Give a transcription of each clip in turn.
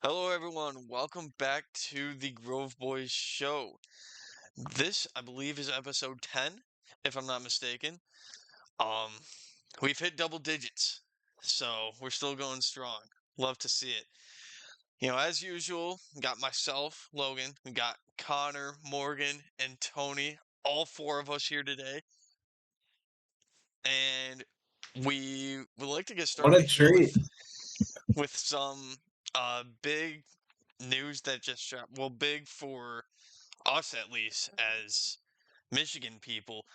Hello, everyone. Welcome back to the Grove Boys show. This, I believe, is episode 10, if I'm not mistaken. Um, we've hit double digits, so we're still going strong. Love to see it. As usual, we got myself, Logan, we got Connor, Morgan, and Tony, all four of us here today. And we would like to get What started a here treat. with some big news that just dropped. Well, big for us at least as Michigan people.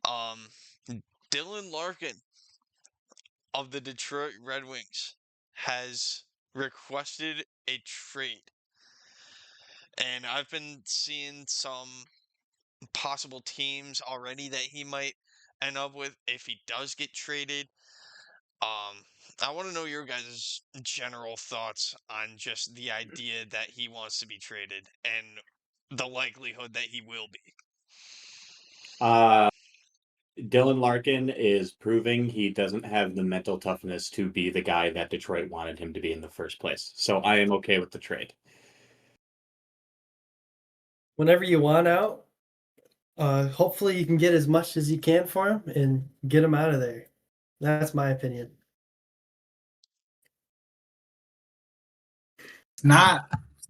Um, Dylan Larkin of the Detroit Red Wings has requested a trade. And I've been seeing some possible teams already that he might end up with if he does get traded. I want to know your guys' general thoughts on just the idea that he wants to be traded and the likelihood that he will be. Uh, Dylan Larkin is proving he doesn't have the mental toughness to be the guy that Detroit wanted him to be in the first place. So I am okay with the trade. Whenever you want out, hopefully you can get as much as you can for him and get him out of there. That's my opinion. It's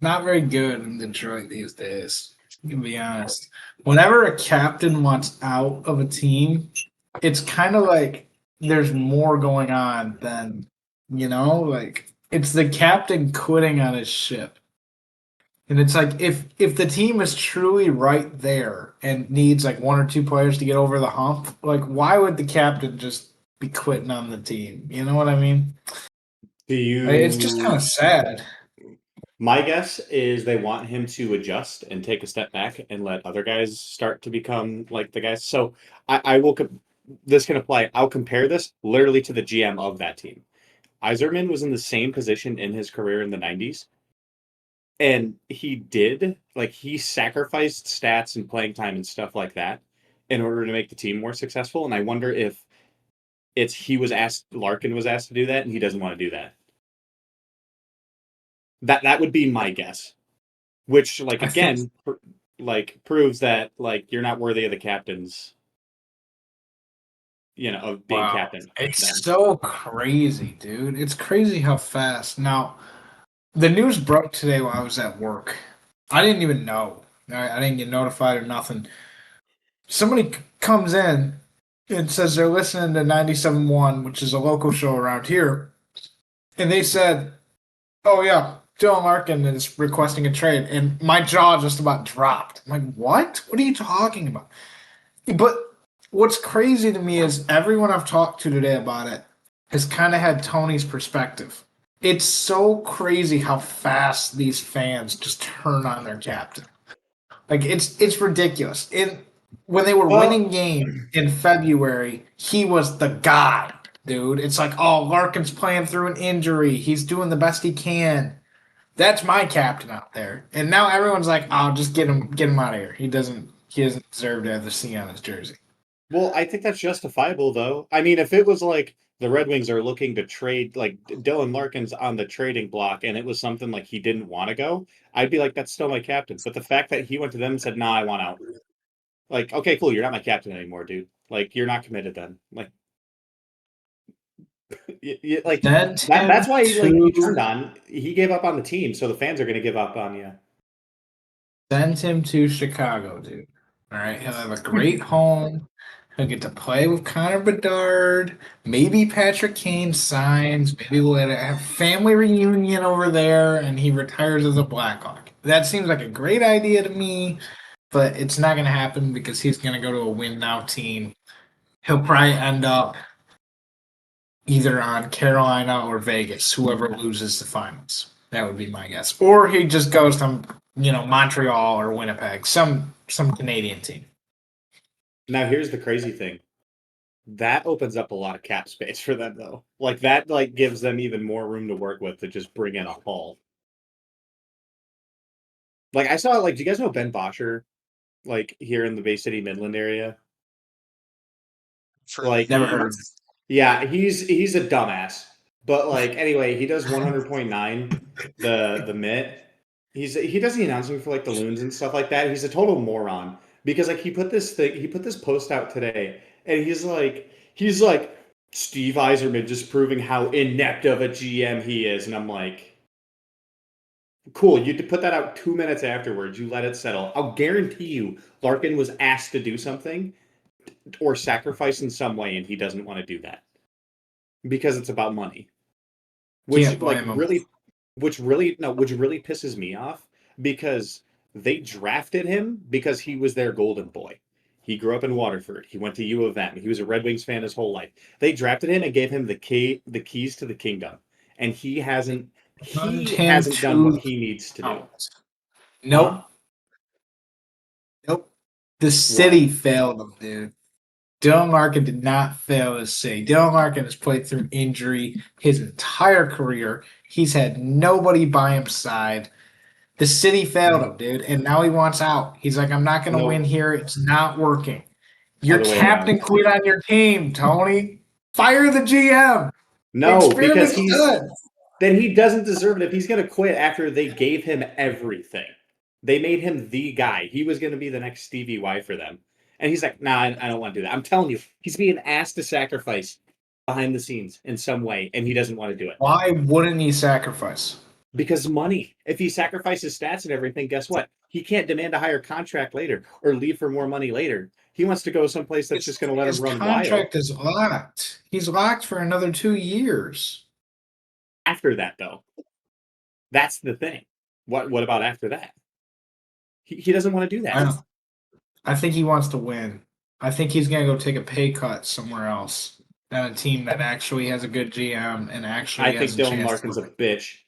not very good in Detroit these days. To be honest. Whenever a captain wants out of a team, it's kind of like there's more going on than, like it's the captain quitting on his ship. And it's like if the team is truly right there and needs like one or two players to get over the hump, like why would the captain just be quitting on the team? You know what I mean? It's just kind of sad. My guess is they want him to adjust and take a step back and let other guys start to become like the guys. So I will. This can apply. I'll compare this literally to the GM of that team. Iserman was in the same position in his career in the 90s. And he sacrificed stats and playing time and stuff like that in order to make the team more successful. And I wonder if Larkin was asked to do that and he doesn't want to do that. That would be my guess, which proves that you're not worthy of the captain's, of being captain. It's so crazy, dude. It's crazy how fast. Now, the news broke today while I was at work. I didn't even know. I didn't get notified or nothing. Somebody comes in and says they're listening to 97.1, which is a local show around here. And they said, oh, yeah, Dylan Larkin is requesting a trade. And my jaw just about dropped. I'm like, what? What are you talking about? But what's crazy to me is everyone I've talked to today about it has kind of had Tony's perspective. It's so crazy how fast these fans just turn on their captain. Like it's ridiculous. When they were winning games in February, he was the guy, dude. It's like, oh, Larkin's playing through an injury. He's doing the best he can. That's my captain out there. And now everyone's like, oh, just get him out of here. He doesn't deserve to have the C on his jersey. Well, I think that's justifiable, though. I mean, if it was like the Red Wings are looking to trade, like Dylan Larkin's on the trading block, and it was something like he didn't want to go, I'd be like, that's still my captain. But the fact that he went to them and said, "Nah, I want out," like, okay, cool, you're not my captain anymore, dude. Like, you're not committed then. Like, that's why he turned on. He gave up on the team, so the fans are going to give up on you. Send him to Chicago, dude. All right, he'll have a great home. He'll get to play with Connor Bedard. Maybe Patrick Kane signs. Maybe we'll have a family reunion over there, and he retires as a Blackhawk. That seems like a great idea to me, but it's not going to happen because he's going to go to a win now team. He'll probably end up either on Carolina or Vegas, whoever loses the finals. That would be my guess. Or he just goes to Montreal or Winnipeg, some Canadian team. Now, here's the crazy thing. That opens up a lot of cap space for them, though. Like, that gives them even more room to work with to just bring in a haul. Like, I saw, do you guys know Ben Bosher? Here in the Bay City, Midland area? Never heard. Heard. Yeah, he's a dumbass. But like anyway, he does 100.9 the mitt. He does the announcing for like the loons and stuff like that. He's a total moron because like he put this post out today and he's like Steve Eiserman just proving how inept of a GM he is, and I'm like, cool, you put that out 2 minutes afterwards. You let it settle. I'll guarantee you, Larkin was asked to do something or sacrifice in some way, and he doesn't want to do that because it's about money. Which Can't blame him. which really pisses me off because they drafted him because he was their golden boy. He grew up in Waterford. He went to U of M. He was a Red Wings fan his whole life. They drafted him and gave him the keys to the kingdom, and he hasn't done what he needs to do. Nope. Huh? Nope. The city failed him, dude. Dylan Larkin did not fail the city. Dylan Larkin has played through injury his entire career. He's had nobody by his side. The city failed him, dude, and now he wants out. He's like, I'm not going to win here. It's not working. Your Other way captain around. quit on your team, Tony. Fire the GM. No, The because experiment's done. then he doesn't deserve it if he's going to quit after they gave him everything. They made him the guy. He was going to be the next Stevie Y for them. And he's like, nah, I don't want to do that. I'm telling you, he's being asked to sacrifice behind the scenes in some way, and he doesn't want to do it. Why wouldn't he sacrifice? Because money. If he sacrifices stats and everything, guess what? He can't demand a higher contract later or leave for more money later. He wants to go someplace that's just going to let him run wild. His contract is locked. He's locked for another 2 years. After that, though, that's the thing. What about after that? He doesn't want to do that. I think he wants to win. I think he's going to go take a pay cut somewhere else than a team that actually has a good GM and actually I think Dylan Larkin's a bitch.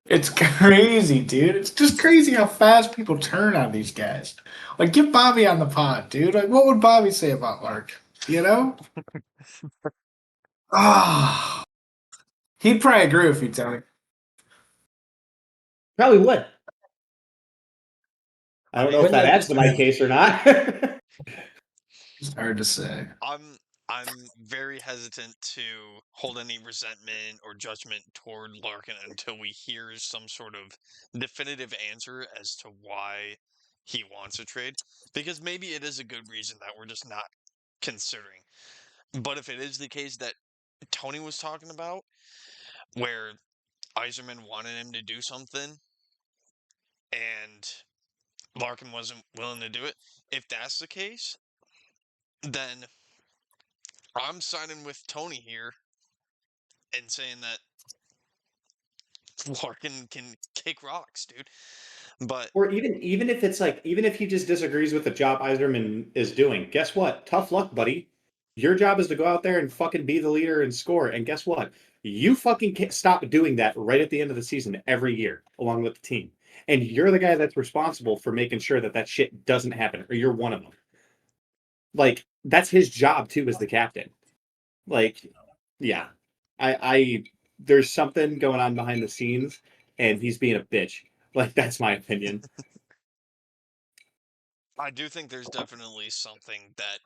It's crazy, dude. It's just crazy how fast people turn on these guys. Like, get Bobby on the pod, dude. Like, what would Bobby say about Larkin? You know? Ah, he'd probably agree with you, Tony. Probably would. I don't know if that adds to my case or not. It's hard to say. I'm very hesitant to hold any resentment or judgment toward Larkin until we hear some sort of definitive answer as to why he wants a trade. Because maybe it is a good reason that we're just not considering. But if it is the case that Tony was talking about, where Yzerman wanted him to do something and Larkin wasn't willing to do it, if that's the case, then I'm siding with Tony here and saying that Larkin can kick rocks, dude. But or even if it's like, even if he just disagrees with the job Yzerman is doing, guess what? Tough luck, buddy. Your job is to go out there and fucking be the leader and score. And guess what? You fucking can't stop doing that right at the end of the season every year, along with the team. And you're the guy that's responsible for making sure that that shit doesn't happen, or you're one of them. Like, that's his job too, as the captain. Like, yeah, I there's something going on behind the scenes, and he's being a bitch. Like, that's my opinion. I do think there's definitely something that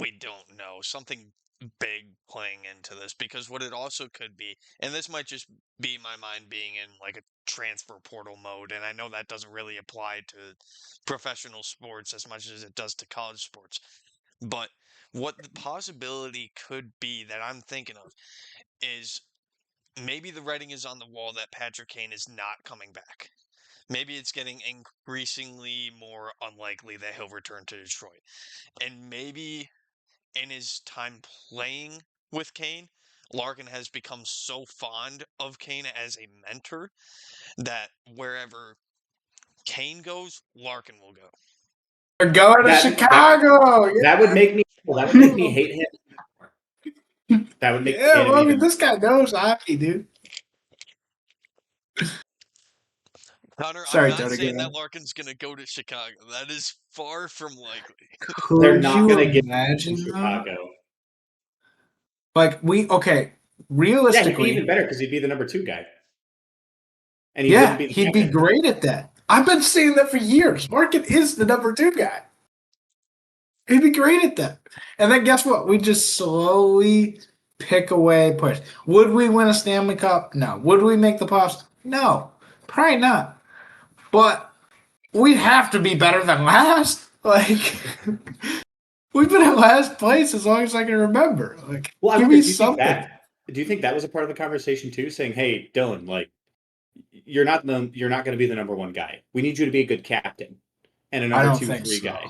we don't know, something big playing into this, because what it also could be, and this might just be my mind being in like a transfer portal mode, and I know that doesn't really apply to professional sports as much as it does to college sports, but what the possibility could be that I'm thinking of is maybe the writing is on the wall that Patrick Kane is not coming back. Maybe it's getting increasingly more unlikely that he'll return to Detroit. And maybe in his time playing with Kane, Larkin has become so fond of Kane as a mentor that wherever Kane goes, Larkin will go. They're going to Chicago. That would make me hate him. That would make me hate him. Well, I mean, this guy knows hockey, dude. Connor, Sorry, I'm not Tony, saying go that Larkin's going to go to Chicago. That is far from likely. They're not going to get imagine Chicago. Like, realistically. Yeah, he'd be even better because he'd be the number 2 guy. And he'd be great at that. I've been saying that for years. Larkin is the number 2 guy. He'd be great at that. And then guess what? We just slowly pick away, push. Would we win a Stanley Cup? No. Would we make the playoffs? No. Probably not. But we'd have to be better than last. Like, we've been in last place as long as I can remember. Like, Well, I give wonder, me do you think something. do you think that was a part of the conversation too? Saying, "Hey, Dylan, like, you're not going to be the number one guy. We need you to be a good captain and a I number don't two, think three so. guy."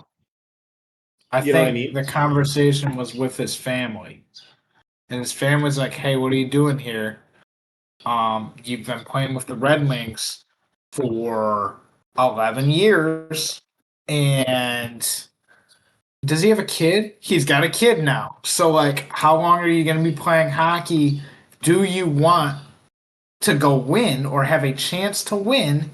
I You know what I think mean? the conversation was with his family. And his family's like, hey, what are you doing here? You've been playing with the Red Wings for 11 years. And does he have a kid? He's got a kid now. So, like, how long are you going to be playing hockey? Do you want to go win or have a chance to win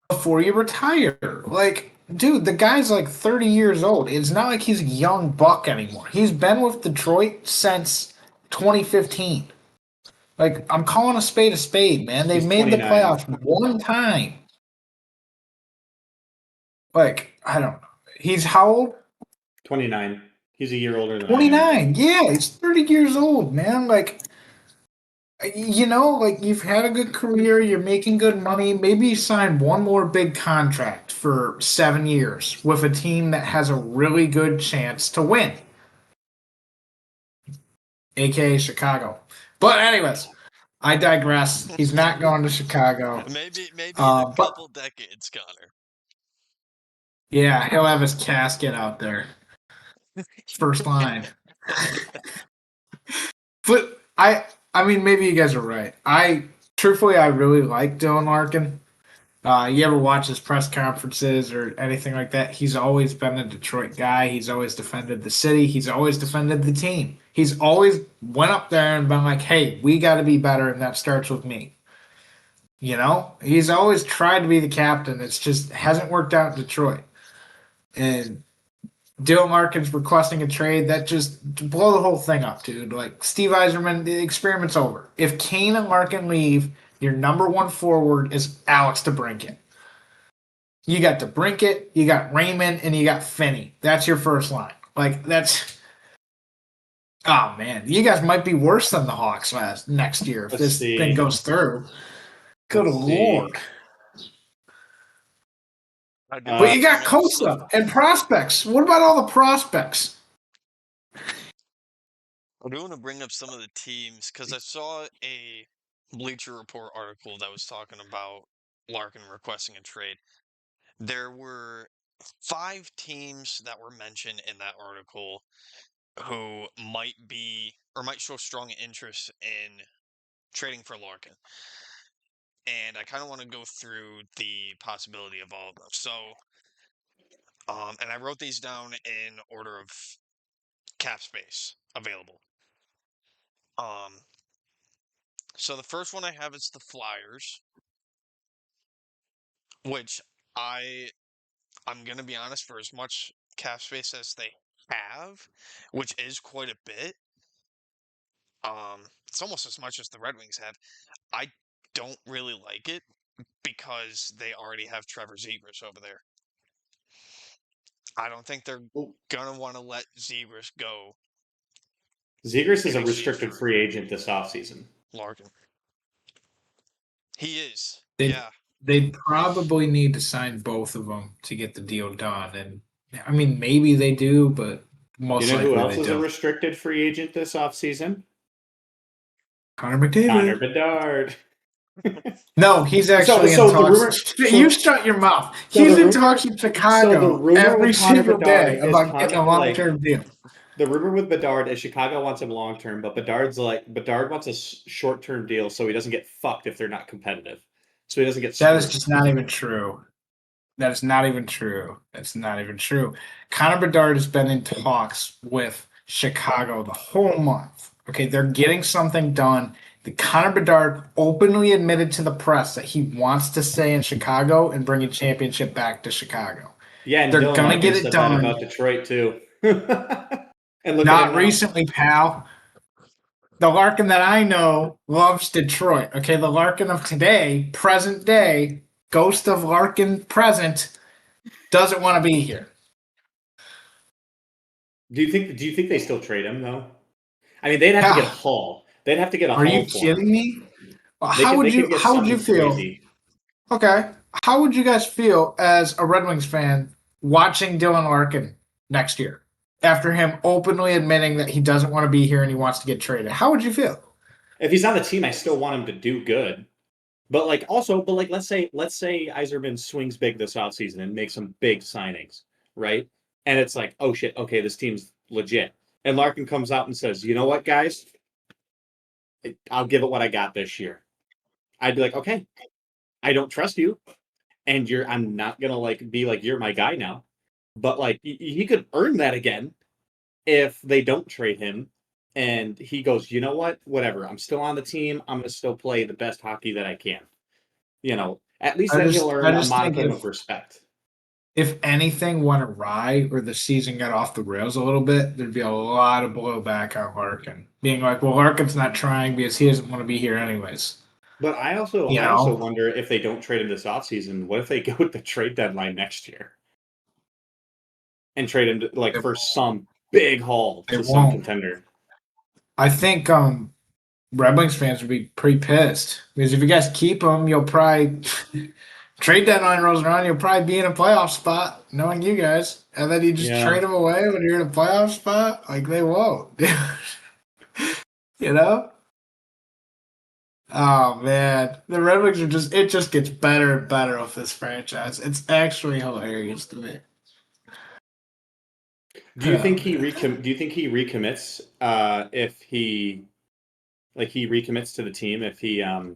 before you retire? Like, dude, the guy's like 30 years old. It's not like he's a young buck anymore. He's been with Detroit since 2015. Like, I'm calling a spade, man. They've He's made the 29. playoffs one time. Like, I don't know. He's how old? 29. He's a year older than I am. 29. Yeah, he's 30 years old, man. Like, like you've had a good career, you're making good money. Maybe you sign one more big contract for 7 years with a team that has a really good chance to win, aka Chicago. But anyways, I digress. He's not going to Chicago. Maybe in a But couple decades, Connor. yeah, he'll have his casket out there, first line. But I mean, maybe you guys are right. Truthfully, I really like Dylan Larkin. You ever watch his press conferences or anything like that? He's always been a Detroit guy. He's always defended the city. He's always defended the team. He's always went up there and been like, "Hey, we got to be better, and that starts with me." He's always tried to be the captain. It's just hasn't worked out in Detroit. And Dylan Larkin's requesting a trade. That just blow the whole thing up, dude. Like Steve Eiserman, the experiment's over. If Kane and Larkin leave, your number one forward is Alex DeBrincat. You got DeBrincat, you got Raymond, and you got Finney. That's your first line. Like that's. Oh man, you guys might be worse than the Hawks next year if Let's this see. thing goes through. Good Let's see. lord. But you got Costa and prospects. What about all the prospects? I do want to bring up some of the teams because I saw a Bleacher Report article that was talking about Larkin requesting a trade. There were 5 teams that were mentioned in that article who might show strong interest in trading for Larkin. And I kind of want to go through the possibility of all of them. So, and I wrote these down in order of cap space available. So the first one I have is the Flyers, which I'm gonna be honest, for as much cap space as they have, which is quite a bit, it's almost as much as the Red Wings have. I don't really like it because they already have Trevor Zegras over there. I don't think they're gonna want to let Zegras go. Zegras is a restricted free agent this offseason. Larkin. He is. Yeah. They'd probably need to sign both of them to get the deal done. And I mean, maybe they do, but most You know likely who else they is don't. a restricted free agent this offseason? Connor McDavid. Connor Bedard. No, he's actually in talks. You shut your mouth. He's in talks with Chicago every single day about getting a long-term deal. The rumor with Bedard is Chicago wants him long-term, but Bedard wants a short-term deal so he doesn't get fucked if they're not competitive. So he doesn't get screwed. That is just not even true. That is not even true. That's not even true. Connor Bedard has been in talks with Chicago the whole month. Okay, they're getting something done. The Connor Bedard openly admitted to the press that he wants to stay in Chicago and bring a championship back to Chicago. Yeah, and they're gonna get it done. About Detroit too. And not recently, pal. The Larkin that I know loves Detroit. Okay, the Larkin of today, present day, ghost of Larkin present, doesn't want to be here. Do you think they still trade him though? I mean, they'd have to get a haul. They'd have to get a Are haul you for kidding him. me? They How would could you get feel? something crazy. Okay. How would you guys feel as a Red Wings fan watching Dylan Larkin next year after him openly admitting that he doesn't want to be here and he wants to get traded? How would you feel? If he's on the team, I still want him to do good. But let's say Yzerman swings big this offseason and makes some big signings, right? And it's like, oh shit, okay, this team's legit. And Larkin comes out and says, you know what, guys? I'll give it what I got this year. I'd be like, okay, I don't trust you, and I'm not gonna be like you're my guy now. But like he could earn that again if they don't trade him. And he goes, you know what? Whatever. I'm still on the team. I'm gonna still play the best hockey that I can. At least then he'll I earn a just think modicum of respect. if anything went awry or the season got off the rails a little bit, there'd be a lot of blowback on Larkin. Being like, well, Larkin's not trying because he doesn't want to be here anyways. But I also wonder if they don't trade him this offseason, what if they go with the trade deadline next year and trade him for some big haul to some contender? I think Red Wings fans would be pretty pissed because if you guys keep him, you'll probably trade deadline rolls around. You'll probably be in a playoff spot, knowing you guys, and then you just trade him away when you're in a playoff spot. Like they won't, you know. Oh man, the Red Wings it just gets better and better with this franchise. It's actually hilarious to me. Do you think he recommits if he recommits to the team if he if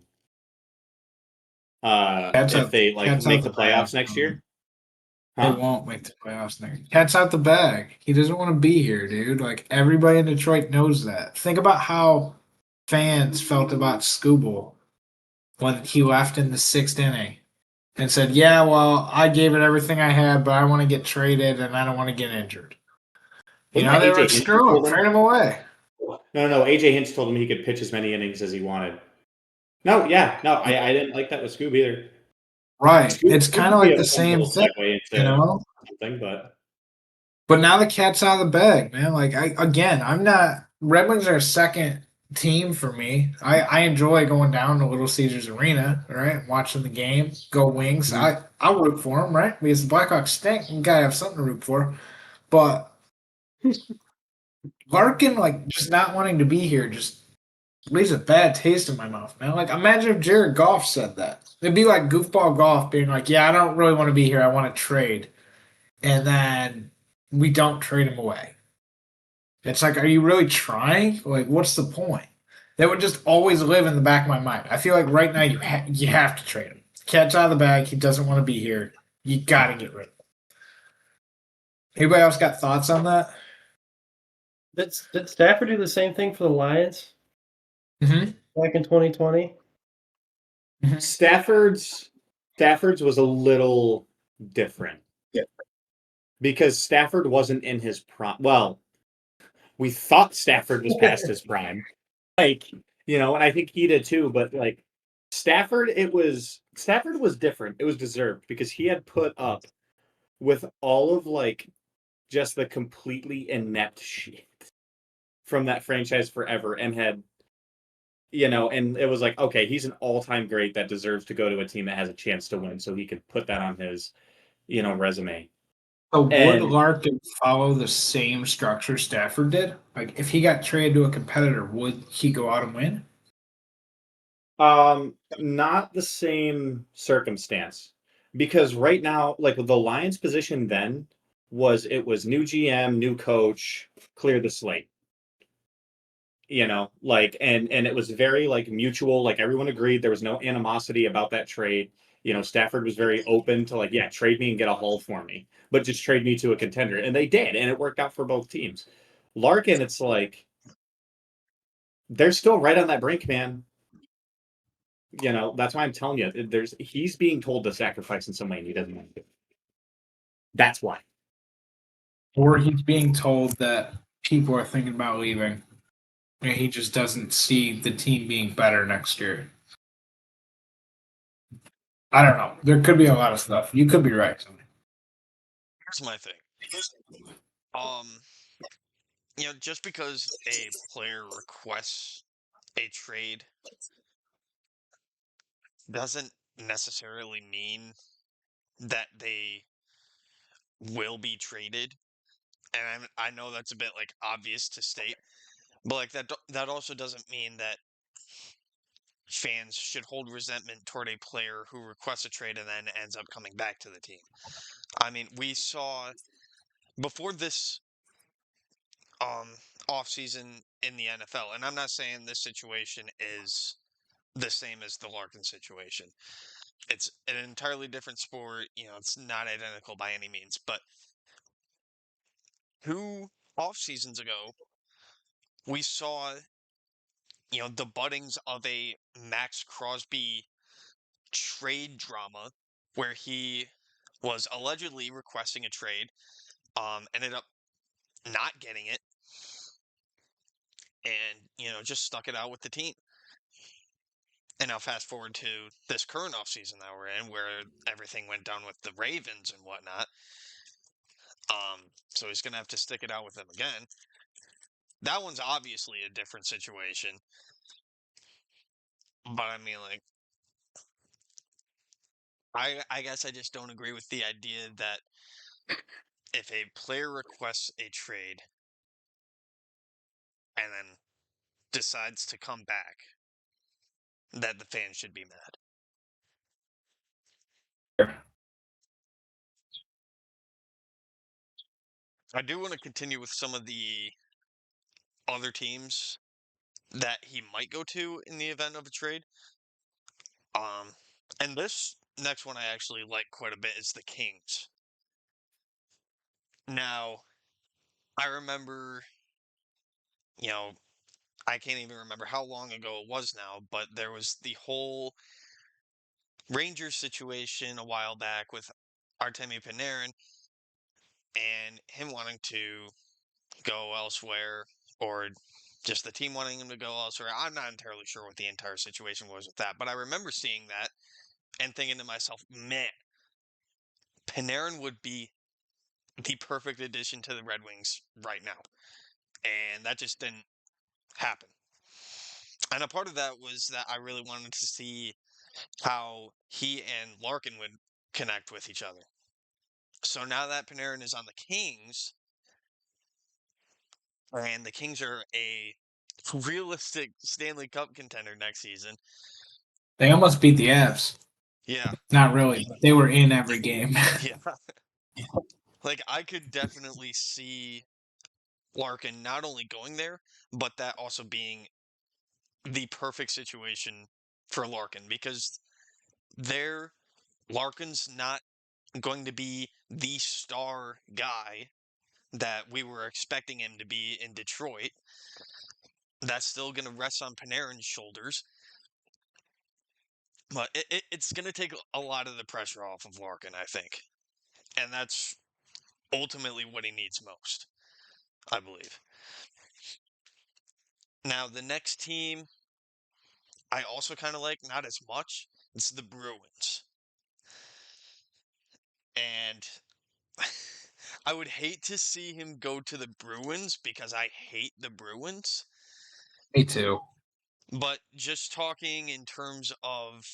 they make the playoffs next year? They won't make the playoffs next year. Cat's out the bag. He doesn't want to be here, dude. Like everybody in Detroit knows that. Think about how fans felt about Skubal when he left in the 6th inning and said, yeah, well, I gave it everything I had, but I want to get traded and I don't want to get injured. They were like, screw him, trade him away. No. AJ Hinch told him he could pitch as many innings as he wanted. I didn't like that with Scoob either. Right. It's kind of like the same thing, But now the cat's out of the bag, man. Like I'm not. Red Wings are a second team for me. I enjoy going down to Little Caesars Arena, right? Watching the game, go Wings. Mm-hmm. I'll root for them, right? Because the Blackhawks stink. You gotta have something to root for. But Larkin, just not wanting to be here, just leaves a bad taste in my mouth, man. Like, imagine if Jared Goff said that. It'd be like goofball Goff being like, "Yeah, I don't really want to be here. I want to trade," and then we don't trade him away. It's like, are you really trying? Like, what's the point? That would just always live in the back of my mind. I feel like right now you have to trade him. Cat's out of the bag. He doesn't want to be here. You got to get rid of him. Anybody else got thoughts on that? Did Stafford do the same thing for the Lions back in 2020? Mm-hmm. Stafford's was a little different. Yeah. Because Stafford wasn't in his prime. Well, we thought Stafford was past his prime. And I think he did too, but Stafford was different. It was deserved because he had put up with all of just the completely inept shit from that franchise forever and had and it was like, okay, he's an all-time great that deserves to go to a team that has a chance to win, so he could put that on his resume. So would Larkin follow the same structure Stafford did? Like, if he got traded to a competitor, would he go out and win? Not the same circumstance. Because right now, the Lions' position then was new GM, new coach, clear the slate. And it was very mutual. Everyone agreed there was no animosity about that trade. Stafford was very open to trade me and get a haul for me, but just trade me to a contender, and they did, and it worked out for both teams. Larkin, it's they're still right on that brink, man. That's why I'm telling you, he's being told to sacrifice in some way, and he doesn't want to. That's why. Or he's being told that people are thinking about leaving. And he just doesn't see the team being better next year. I don't know. There could be a lot of stuff. You could be right. Here's my thing. just because a player requests a trade doesn't necessarily mean that they will be traded. And I know that's a bit like obvious to state, but like that also doesn't mean that fans should hold resentment toward a player who requests a trade and then ends up coming back to the team. I mean, we saw before this offseason in the NFL, and I'm not saying this situation is the same as the Larkin situation. It's an entirely different sport. It's not identical by any means. But 2 off seasons ago, we saw, the buddings of a Max Crosby trade drama where he was allegedly requesting a trade, ended up not getting it, and, just stuck it out with the team. And now fast forward to this current offseason that we're in where everything went down with the Ravens and whatnot. So he's going to have to stick it out with them again. That one's obviously a different situation. But I mean, like, I guess I just don't agree with the idea that if a player requests a trade and then decides to come back, that the fans should be mad. I do want to continue with some of the other teams that he might go to in the event of a trade. And this next one I actually like quite a bit is the Kings. Now, I remember, I can't even remember how long ago it was now, but there was the whole Rangers situation a while back with Artemi Panarin and him wanting to go elsewhere or just the team wanting him to go elsewhere. I'm not entirely sure what the entire situation was with that, but I remember seeing that and thinking to myself, man, Panarin would be the perfect addition to the Red Wings right now. And that just didn't happen. And a part of that was that I really wanted to see how he and Larkin would connect with each other. So now that Panarin is on the Kings, and the Kings are a realistic Stanley Cup contender next season. They almost beat the Avs. Yeah. Not really. They were in every game. Yeah. Like, I could definitely see Larkin not only going there, but that also being the perfect situation for Larkin because Larkin's not going to be the star guy that we were expecting him to be in Detroit. That's still going to rest on Panarin's shoulders. But it's going to take a lot of the pressure off of Larkin, I think. And that's ultimately what he needs most, I believe. Now, the next team I also kind of like, not as much. It's the Bruins. And I would hate to see him go to the Bruins because I hate the Bruins. Me too. But just talking in terms of,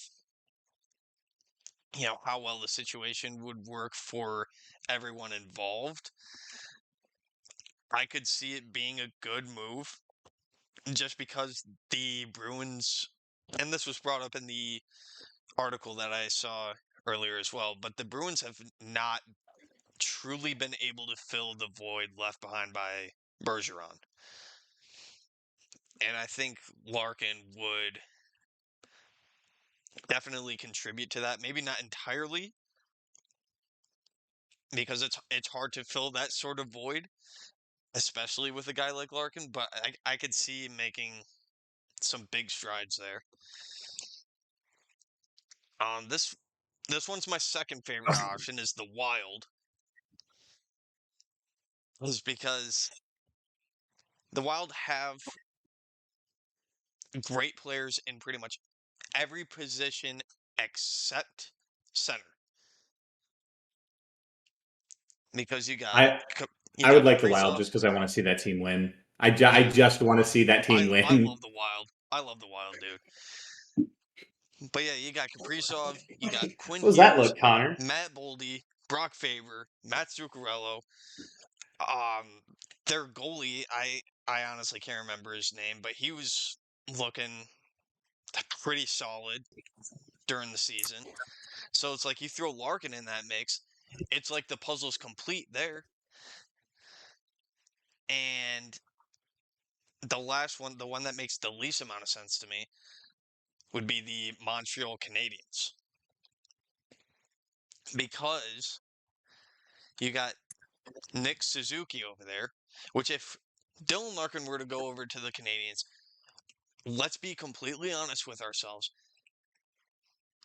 how well the situation would work for everyone involved, I could see it being a good move just because the Bruins, and this was brought up in the article that I saw earlier as well, but the Bruins have not truly been able to fill the void left behind by Bergeron. And I think Larkin would definitely contribute to that. Maybe not entirely, because it's hard to fill that sort of void, especially with a guy like Larkin, but I could see him making some big strides there. This one's my second favorite option is the Wild. Is because the Wild have great players in pretty much every position except center. Because you got You I got would like the Kaprizov. Wild just because I want to see that team win. I just want to see that team win. I love the Wild. I love the Wild, dude. But yeah, you got Kaprizov, you got Quinn What was that Hughes, look, Connor? Matt Boldy, Brock Faber, Matt Zuccarello. Their goalie, I honestly can't remember his name, but he was looking pretty solid during the season. So it's like you throw Larkin in that mix, it's like the puzzle's complete there. And the last one, the one that makes the least amount of sense to me, would be the Montreal Canadiens. Because you got Nick Suzuki over there, which if Dylan Larkin were to go over to the Canadiens, let's be completely honest with ourselves,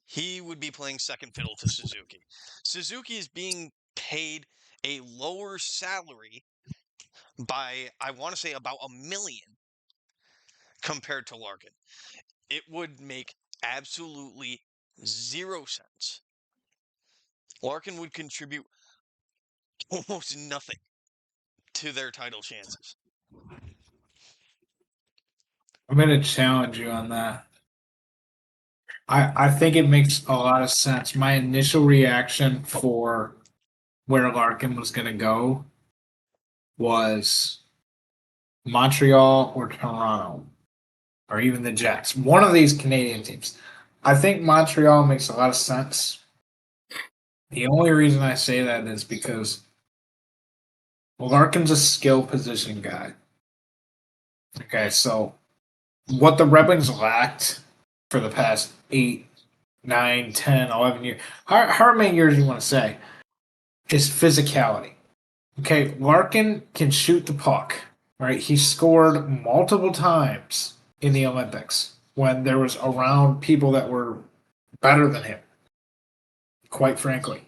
he would be playing second fiddle to Suzuki. Suzuki is being paid a lower salary by, I want to say, about $1 million compared to Larkin. It would make absolutely zero sense. Larkin would contribute almost nothing to their title chances. I'm going to challenge you on that. I think it makes a lot of sense. My initial reaction for where Larkin was going to go was Montreal or Toronto, or even the Jets. One of these Canadian teams. I think Montreal makes a lot of sense. The only reason I say that is because Larkin's a skill position guy. Okay, so what the Red Wings lacked for the past 8, 9, 10, 11 years, however many years you want to say, is physicality. Okay, Larkin can shoot the puck, right? He scored multiple times in the Olympics when there was around people that were better than him, quite frankly.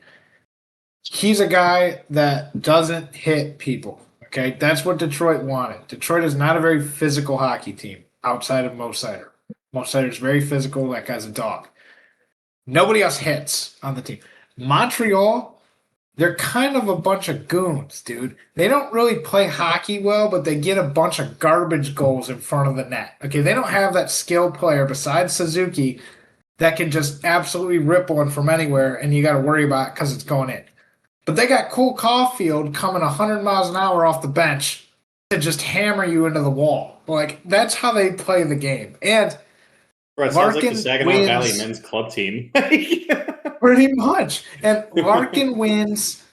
He's a guy that doesn't hit people, okay? That's what Detroit wanted. Detroit is not a very physical hockey team outside of Mo Seider. Mo Seider's very physical. That guy's a dog. Nobody else hits on the team. Montreal, they're kind of a bunch of goons, dude. They don't really play hockey well, but they get a bunch of garbage goals in front of the net. Okay, they don't have that skilled player besides Suzuki that can just absolutely rip one from anywhere, and you got to worry about it because it's going in. But they got Cole Caulfield coming 100 miles an hour off the bench to just hammer you into the wall. Like, that's how they play the game. And Bro, it sounds like the Saginaw Valley men's club team. Pretty much. And Larkin wins.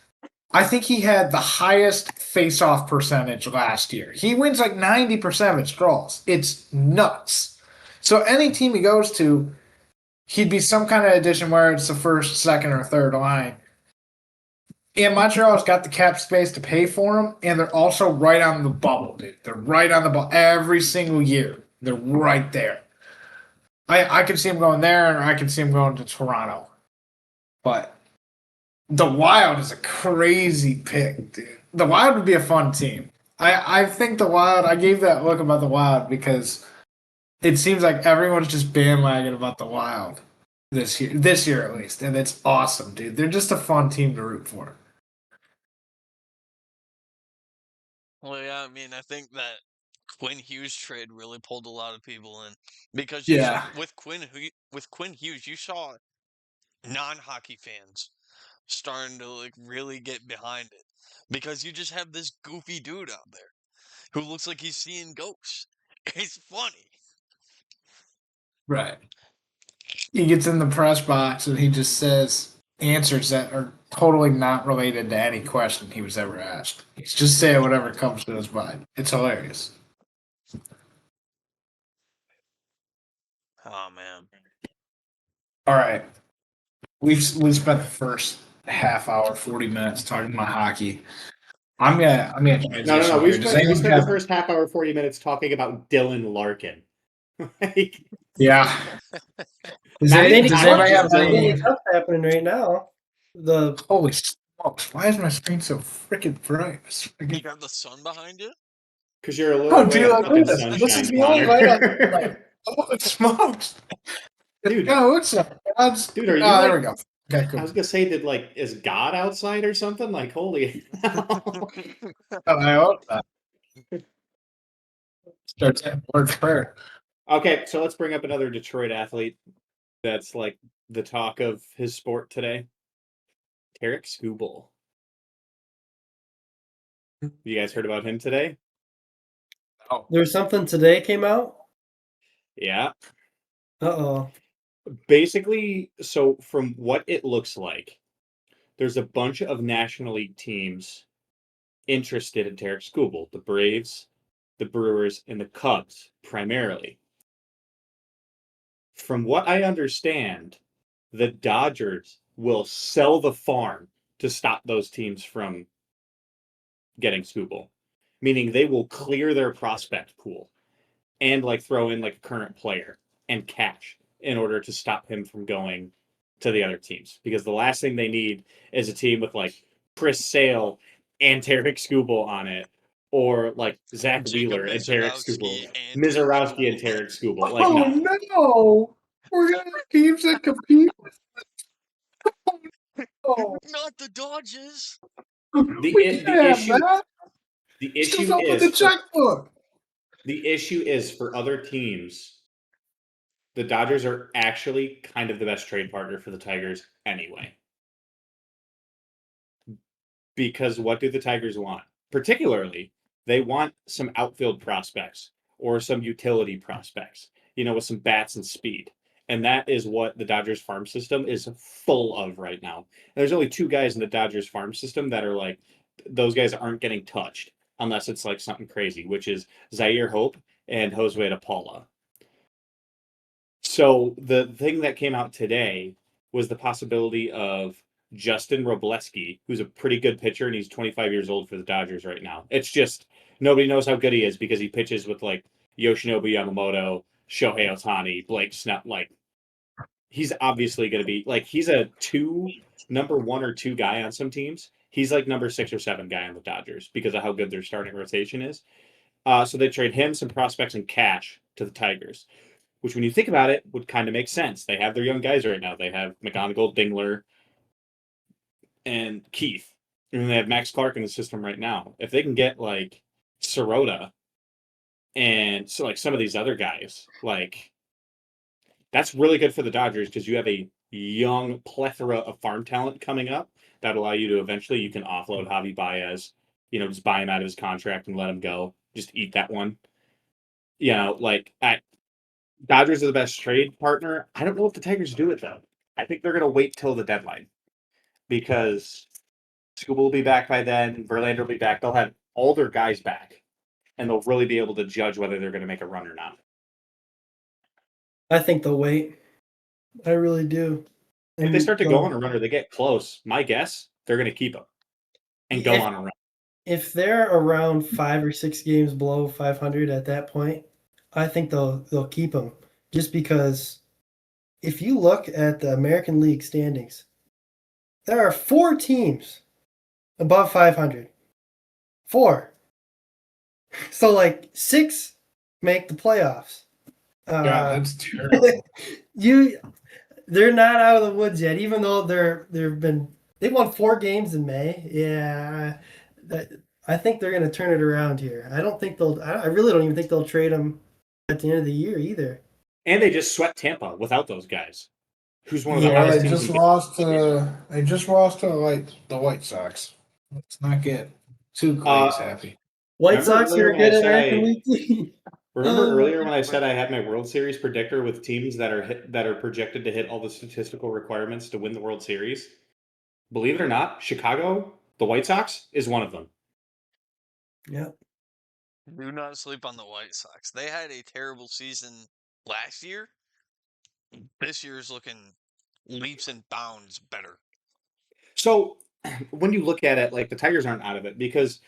I think he had the highest face-off percentage last year. He wins like 90% of his draws. It's nuts. So any team he goes to, he'd be some kind of addition where it's the first, second, or third line. And Montreal's got the cap space to pay for him, and they're also right on the bubble, dude. They're right on the bubble every single year. They're right there. I could see him going there, and I could see him going to Toronto. But the Wild is a crazy pick, dude. The Wild would be a fun team. I think the Wild, I gave that look about the Wild because it seems like everyone's just bandwagon about the Wild this year at least, and it's awesome, dude. They're just a fun team to root for. Well, yeah, I mean, I think that Quinn Hughes trade really pulled a lot of people in because with Quinn Hughes, you saw non-hockey fans starting to like really get behind it because you just have this goofy dude out there who looks like he's seeing ghosts. It's funny. Right. He gets in the press box and he just says answers that are totally not related to any question he was ever asked. He's just saying whatever comes to his mind. It's hilarious. Oh man. All right. We've spent the first half hour, 40 minutes talking about hockey. I'm gonna transition. No. We spent have... the first half hour, 40 minutes talking about Dylan Larkin. Yeah. Does anybody have anything happening right now? Holy smokes! Why is my screen so freaking bright? You got the sun behind you? Because you're a little way up in sunshine, this is the only light. Holy smokes! Dude, no, it's not. Dude, are you there we go. I was gonna say, is God outside or something? Like, holy hell. I hope not. Start saying Lord's Prayer. Okay, so let's bring up another Detroit athlete that's like the talk of his sport today. Tarik Skubal. You guys heard about him today? Oh, There's something today came out. Yeah. Uh-oh. Basically, so from what it looks like, there's a bunch of National League teams interested in Tarik Skubal. The Braves, the Brewers, and the Cubs, primarily. From what I understand, the Dodgers will sell the farm to stop those teams from getting Skubal. Meaning they will clear their prospect pool and throw in a current player and cash in order to stop him from going to the other teams. Because the last thing they need is a team with Chris Sale and Tarik Skubal on it, or Zach Jacob Wheeler and Tarik Mizorowski Skubal, and Tarik Mizorowski and Skubal. Tarik Skubal. oh No. no! We're gonna have teams that compete. Oh, Not the Dodgers. The we the can't have issue that. the Still issue up with is the checkbook. the issue is for other teams. The Dodgers are actually kind of the best trade partner for the Tigers anyway. Because what do the Tigers want? Particularly, they want some outfield prospects or some utility prospects, with some bats and speed. And that is what the Dodgers farm system is full of right now. And there's only two guys in the Dodgers farm system that are those guys aren't getting touched unless it's something crazy, which is Zaire Hope and Josue de Paula. So the thing that came out today was the possibility of Justin Robleski, who's a pretty good pitcher, and he's 25 years old for the Dodgers right now. It's just nobody knows how good he is because he pitches with Yoshinobu Yamamoto, Shohei Ohtani, Blake Snell. He's obviously going to be he's a number 1 or 2 guy on some teams. He's number 6 or 7 guy on the Dodgers because of how good their starting rotation is. So they trade him, some prospects, and cash to the Tigers, which when you think about it would kind of make sense. They have their young guys right now. They have McGonigal, Dingler, and Keith. And they have Max Clark in the system right now. If they can get Sirota and so some of these other guys, that's really good for the Dodgers because you have a young plethora of farm talent coming up that allow you to eventually you can offload Javi Baez, just buy him out of his contract and let him go. Just eat that one. Dodgers are the best trade partner. I don't know if the Tigers do it though. I think they're going to wait till the deadline because Skubal will be back by then. Verlander will be back. They'll have all their guys back, and they'll really be able to judge whether they're going to make a run or not. I think they'll wait. I really do. If they start to go on a run or they get close, my guess, they're going to keep them and go on a run. If they're around 5 or 6 games below 500 at that point, I think they'll keep them. Just because if you look at the American League standings, there are 4 teams above 500. 4. So 6 make the playoffs. God, that's terrible. They're not out of the woods yet, even though they won 4 games in May. Yeah, I think they're going to turn it around here. I really don't even think they'll trade them at the end of the year either. And they just swept Tampa without those guys. Who's one of the Yeah, hottest they teams? just lost to the White Sox. Let's not get too crazy happy. White Sox are a good American League team. Remember earlier when I said I had my World Series predictor with teams that are projected to hit all the statistical requirements to win the World Series? Believe it or not, Chicago, the White Sox, is one of them. Yep. Do not sleep on the White Sox. They had a terrible season last year. This year's looking leaps and bounds better. So when you look at it, the Tigers aren't out of it because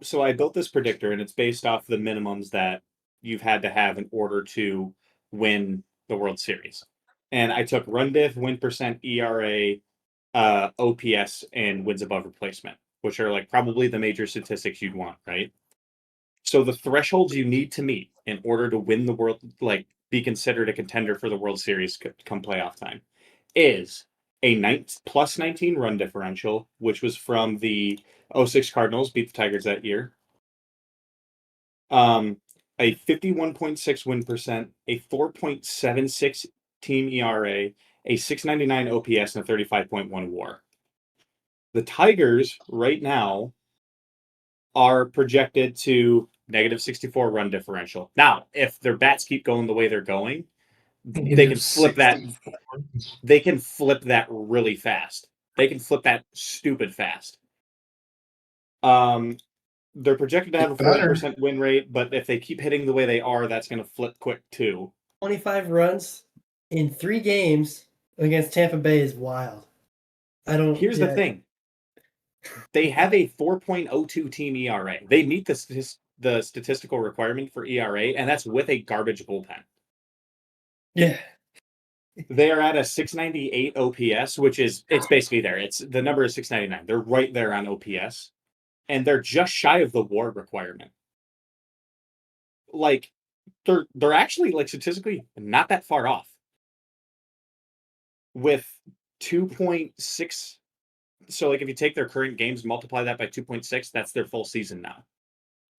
so I built this predictor and it's based off the minimums that you've had to have in order to win the World Series. And I took run diff, win percent, ERA, OPS, and wins above replacement, which are probably the major statistics you'd want, right? So the thresholds you need to meet in order to win the world, be considered a contender for the World Series come playoff time, is a plus 19 run differential, which was from the 06 Cardinals, beat the Tigers that year. A 51.6 win percent, a 4.76 team ERA, a 699 OPS, and a 35.1 WAR. The Tigers right now are projected to negative 64 run differential. Now, if their bats keep going the way they're going, they can flip that. They can flip that really fast. They can flip that stupid fast. They're projected to have a 40% win rate, but if they keep hitting the way they are, that's going to flip quick too. 25 runs in 3 games against Tampa Bay is wild. Here's the thing. They have a 4.02 team ERA. They meet the statistical requirement for ERA, and that's with a garbage bullpen. Yeah. They are at a 698 OPS, which is, it's basically there. The number is 699. They're right there on OPS, and they're just shy of the WAR requirement. Like, they're actually, like, statistically not that far off. With 2.6, so like if you take their current games, multiply that by 2.6, that's their full season now.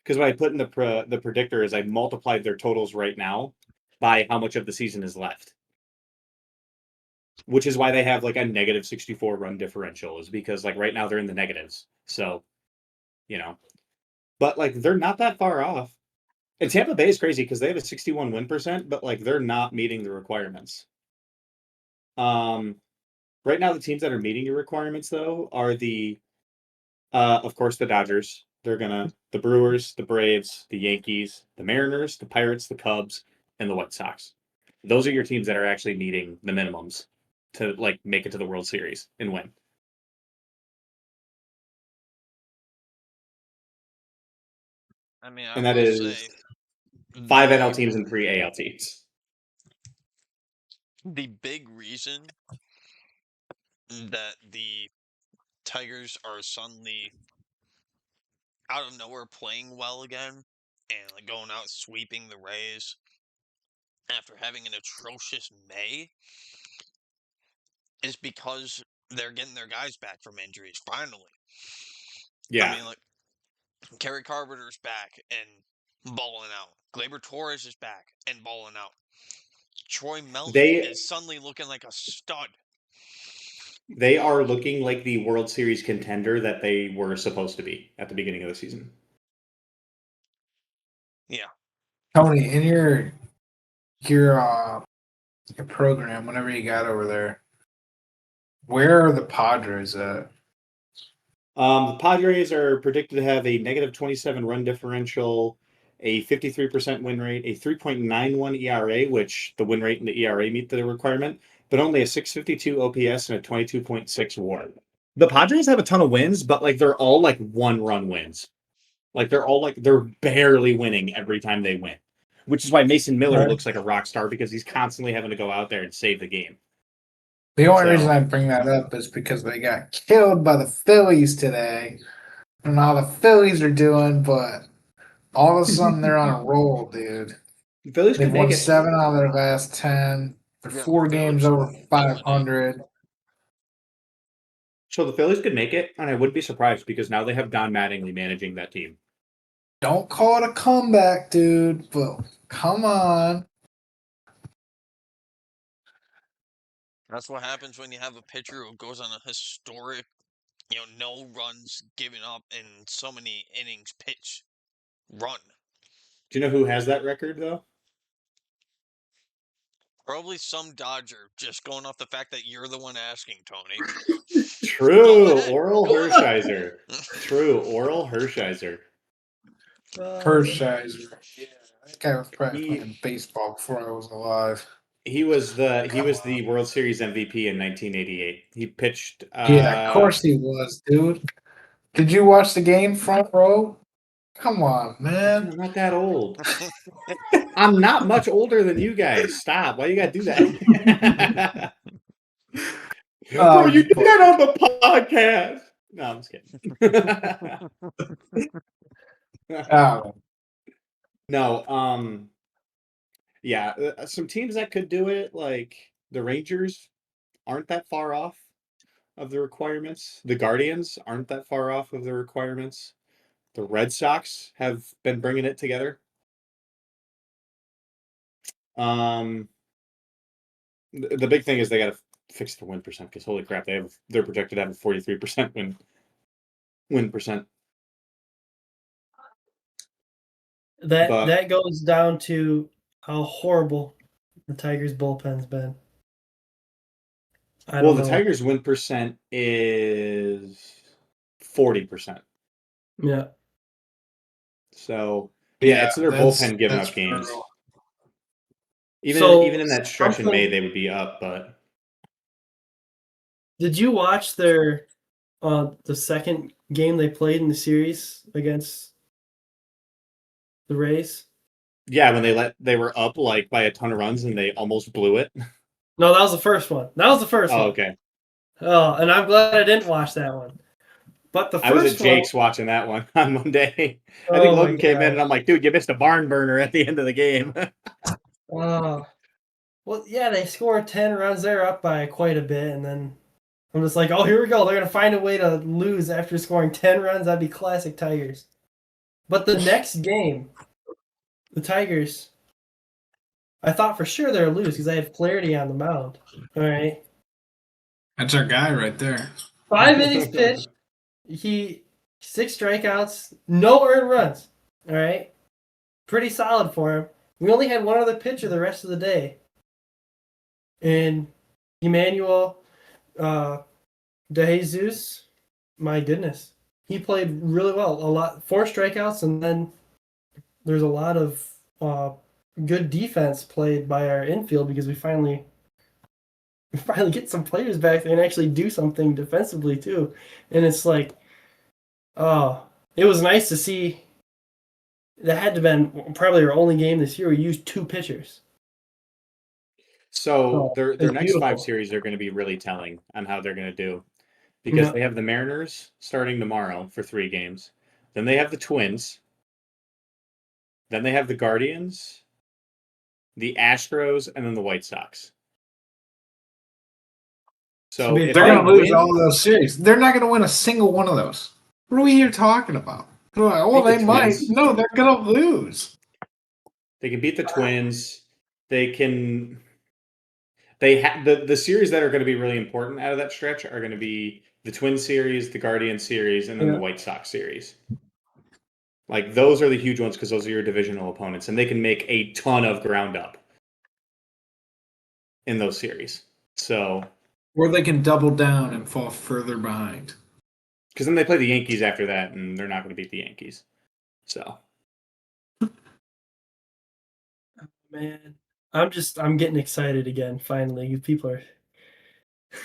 Because what I put in the predictor is I multiplied their totals right now by how much of the season is left. Which is why they have like a negative 64 run differential, is because like right now they're in the negatives. So, but like they're not that far off. And Tampa Bay is crazy because they have a 61 win percent, but like they're not meeting the requirements. Right now the teams that are meeting your requirements though are of course the Dodgers. The Brewers, the Braves, the Yankees, the Mariners, the Pirates, the Cubs, and the White Sox. Those are your teams that are actually meeting the minimums to like make it to the World Series and win. I mean, And that is 5 NL teams and 3 AL teams. The big reason that the Tigers are suddenly out of nowhere playing well again and like going out sweeping the Rays after having an atrocious May is because they're getting their guys back from injuries finally. Yeah. I mean, like Kerry Carpenter's back and balling out. Gleyber Torres is back and balling out. Troy Melvin is suddenly looking like a stud. They are looking like the World Series contender that they were supposed to be at the beginning of the season. Yeah. Tony, in your program, whenever you got over there, where are the Padres at? The Padres are predicted to have a negative 27 run differential, a 53% win rate, a 3.91 ERA, which the win rate and the ERA meet the requirement, but only a 652 OPS and a 22.6 WAR. The Padres have a ton of wins, but like they're all like 1-run wins. Like they're barely winning every time they win, which is why Mason Miller looks like a rock star because he's constantly having to go out there and save the game. The only reason I bring that up is because they got killed by the Phillies today. I don't know how the Phillies are doing, but all of a sudden they're on a roll, dude. The Phillies They've won 7 out of their last 10. They're 4 games over 500. So the Phillies could make it, and I wouldn't be surprised because now they have Don Mattingly managing that team. Don't call it a comeback, dude, but come on. That's what happens when you have a pitcher who goes on a historic, no runs given up in so many innings pitch run. Do you know who has that record, though? Probably some Dodger, just going off the fact that you're the one asking, Tony. True, Oral Hershiser. True, Oral Hershiser. Hershiser. Yeah, that guy was probably playing baseball before I was alive. He was the World Series MVP in 1988. He pitched. Yeah, of course he was, dude. Did you watch the game front row? Come on, man. I'm not that old. I'm not much older than you guys. Stop. Why you gotta do that? Bro, you did that on the podcast. No, I'm just kidding. No, yeah, some teams that could do it, like the Rangers, aren't that far off. of the requirements. The Guardians aren't that far off of the requirements. The Red Sox have been bringing it together. The big thing is they got to fix the win percent because holy crap, they're projected to have a 43% win percent. That goes down to how horrible the Tigers' bullpen's been. I don't know. The Tigers' win percent is 40%. Yeah. So it's their bullpen giving up games. Brutal. Even in that stretch in May, they would be up. But did you watch their the second game they played in the series against the Rays? Yeah, when they were up like by a ton of runs and they almost blew it. No, that was the first one. Oh, okay. Oh, and I'm glad I didn't watch that one. But the first I was at Jake's watching that one on Monday. I think Logan came in and I'm like, dude, you missed a barn burner at the end of the game. Oh. Well, yeah, they scored 10 runs. They're up by quite a bit, and then I'm just like, oh, here we go. They're going to find a way to lose after scoring 10 runs. That'd be classic Tigers. But the next game, the Tigers, I thought for sure they would lose because I had Flaherty on the mound. All right. That's our guy right there. 5 innings pitched. 6 strikeouts, no earned runs. All right. Pretty solid for him. We only had one other pitcher the rest of the day. And Emmanuel De Jesus, my goodness. He played really well. 4 strikeouts, and then there's a lot of good defense played by our infield because we finally get some players back there and actually do something defensively too. And it's like, it was nice to see. That had to have been probably our only game this year. We used 2 pitchers. So their next beautiful. 5 series are going to be really telling on how they're going to do. Because they have the Mariners starting tomorrow for 3 games. Then they have the Twins. Then they have the Guardians, the Astros, and then the White Sox. So they're going to lose all of those series. They're not going to win a single one of those. What are we here talking about? Well, they might. No, they're going to lose. They can beat the Twins. They can. They have the series that are going to be really important out of that stretch are going to be the Twin series, the Guardian series, and then the White Sox series. Like those are the huge ones because those are your divisional opponents, and they can make a ton of ground up in those series. So, or they can double down and fall further behind. Because then they play the Yankees after that, and they're not going to beat the Yankees. So, man, I'm getting excited again. Finally, people are.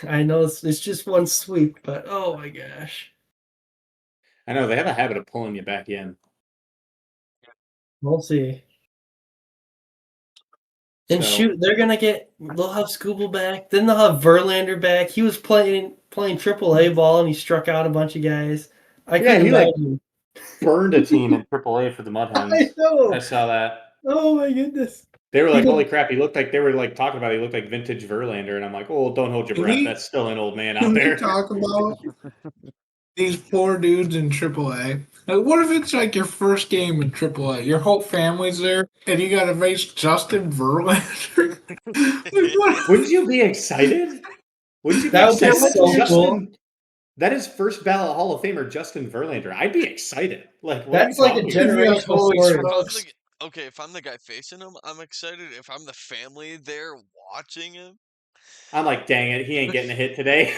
I know it's just one sweep, but oh my gosh! I know they have a habit of pulling you back in. We'll see. And shoot, they'll have Skubal back. Then they'll have Verlander back. He was playing AAA ball and he struck out a bunch of guys. He burned a team in AAA for the Mudhens. I know. I saw that. Oh my goodness. They were like, holy crap, he looked like they were like talking about he looked like vintage Verlander, and I'm like, oh, don't hold your breath. That's still an old man out there. Talk about these poor dudes in AAA. Like, what if it's like your first game in AAA? Your whole family's there, and you got to face Justin Verlander. Wouldn't you be excited? Wouldn't you be excited? So cool. That is first ballot Hall of Famer Justin Verlander. I'd be excited. Like that's like a generational story. Okay, if I'm the guy facing him, I'm excited. If I'm the family there watching him, I'm like, dang it, he ain't getting a hit today.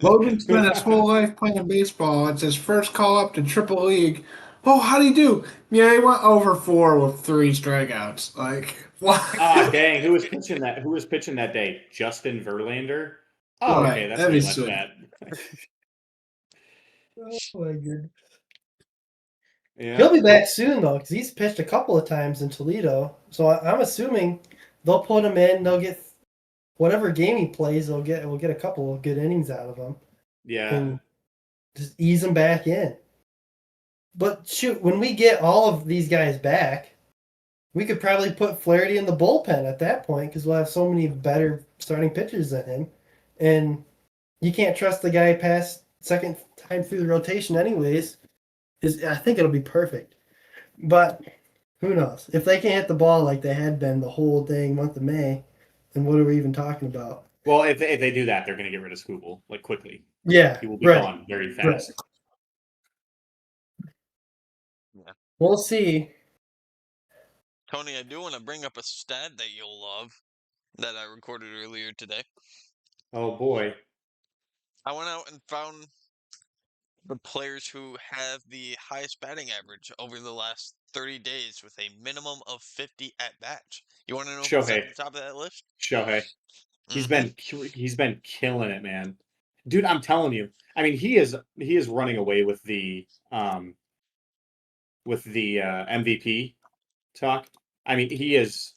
Logan spent his whole life playing baseball. It's his first call up to Triple League. Oh, how'd he do? Yeah, he went over 4 with 3 strikeouts. Like, what? Ah, dang, who was pitching that? Who was pitching that day? Justin Verlander? Oh, right. Okay, that's that'd be sweet. Oh my goodness. Yeah. He'll be back soon though, because he's pitched a couple of times in Toledo. So I'm assuming they'll put him in. They'll get whatever game he plays. We'll get a couple of good innings out of him. Yeah. And just ease him back in. But shoot, when we get all of these guys back, we could probably put Flaherty in the bullpen at that point because we'll have so many better starting pitchers than him. and you can't trust the guy past second time through the rotation anyways. I think it'll be perfect. But who knows? If they can't hit the ball like they had been the whole dang month of May, then what are we even talking about? Well, if they do that, they're going to get rid of Skubal like quickly. Yeah, He will be right. gone very fast. Yeah. We'll see. Tony, I do want to bring up a stat that you'll love that I recorded earlier today. Oh boy. I went out and found the players who have the highest batting average over the last 30 days with a minimum of 50 at bats. You want to know who's at Shohei. the top of that list? Shohei. He's Mhm. been killing it, man. Dude, I'm telling you. I mean, he is running away with the MVP talk. I mean, he is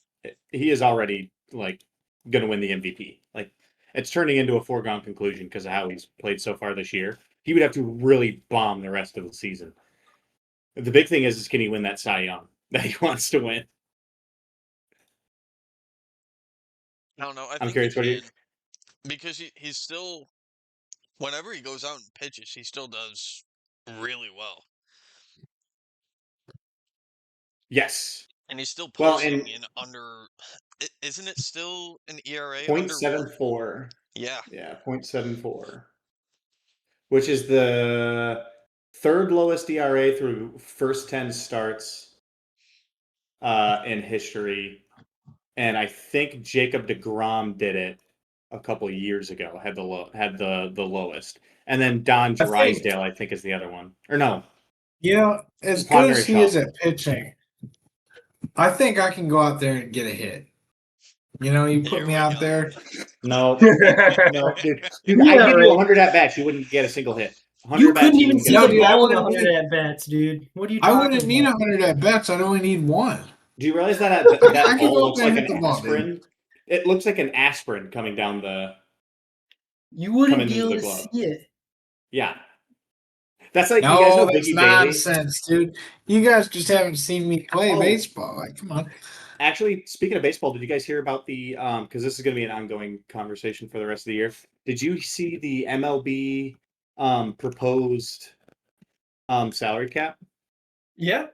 already like going to win the MVP. Like, it's turning into a foregone conclusion because of how he's played so far this year. He would have to really bomb the rest of the season. The big thing is can he win that Cy Young that he wants to win? I don't know. I I'm think he curious. What do you? can because he's still, whenever he goes out and pitches, he still does really well. Yes. And he's still Well, posting and in under, isn't it still an ERA under 1? 0.74. Yeah. Yeah, 0.74, which is the third lowest ERA through first 10 starts in history. And I think Jacob deGrom did it a couple of years ago. Had the lowest, and then Don Drysdale, I think, is the other one. Or no, as good Ponder as he Shaw. is at pitching, I think I can go out there and get a hit. You put Here me we out go. there. No, no, dude. I'd give you 100 at bats. You wouldn't get a single hit. 100 You at bats, couldn't you even wouldn't see get a the single I hit. ball in wouldn't 100 need. at bats, dude. What are you I talking wouldn't need about? 100 at bats. I'd only need one. Do you realize that I that can ball go up looks there and like hit an the ball, dude. aspirin? It looks like an aspirin coming down the You wouldn't coming be into able the to glove. see it. Yeah, that's like, you guys No, know that's Biggie Bailey. nonsense, dude. You guys just haven't seen me play Oh, baseball. Like, come on. actually, speaking of baseball, did you guys hear about the because this is going to be an ongoing conversation for the rest of the year. Did you see the MLB proposed salary cap? Yeah.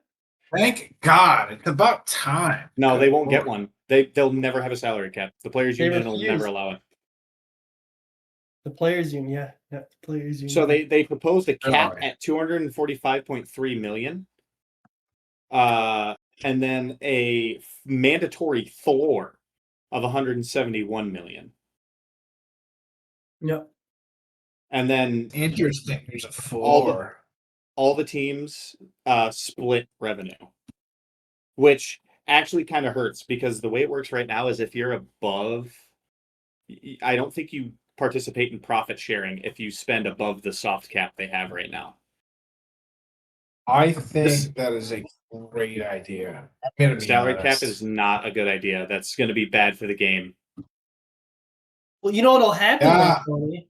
Thank God. It's about time. No, they Good won't get Lord. one. They'll never have a salary cap. The players They union will never refused. allow it. The players union, yeah. The players union. So they proposed a cap Really? at 245.3 million. And then a mandatory floor of 171 million. Yep. And then Interesting. There's a all floor. the teams split revenue, which actually kind of hurts because the way it works right now is if you're above, I don't think you participate in profit sharing if you spend above the soft cap they have right now. I think that is a great idea. I'm gonna be Salary cap honest. is not a good idea. That's going to be bad for the game. Well, you know what'll happen Yeah. though, Tony?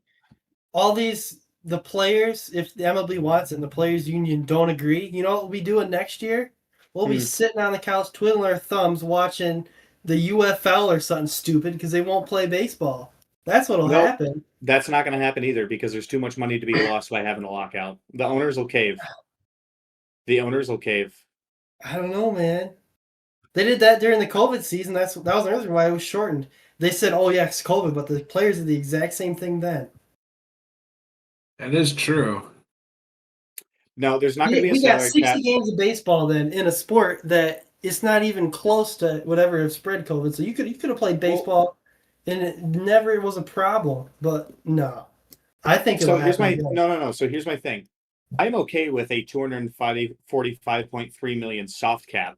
All the players, if the MLB wants it and the players union don't agree, you know what we'll be doing next year? We'll be sitting on the couch twiddling our thumbs watching the UFL or something stupid because they won't play baseball. That's what'll Nope. happen. That's not going to happen either because there's too much money to be lost by having a lockout. The owners will cave. The owners will cave. I don't know, man. They did that during the COVID season. That was another reason why it was shortened. They said, "Oh yeah, it's COVID," but the players did the exact same thing then. That is true. No, there's not going to be a We got salary 60 cap. games of baseball then in a sport that it's not even close to whatever have spread COVID. So you could have played baseball and it never was a problem. But no, I think it'll So here's happen my again. no. So here's my thing. I'm okay with a 245.3 million soft cap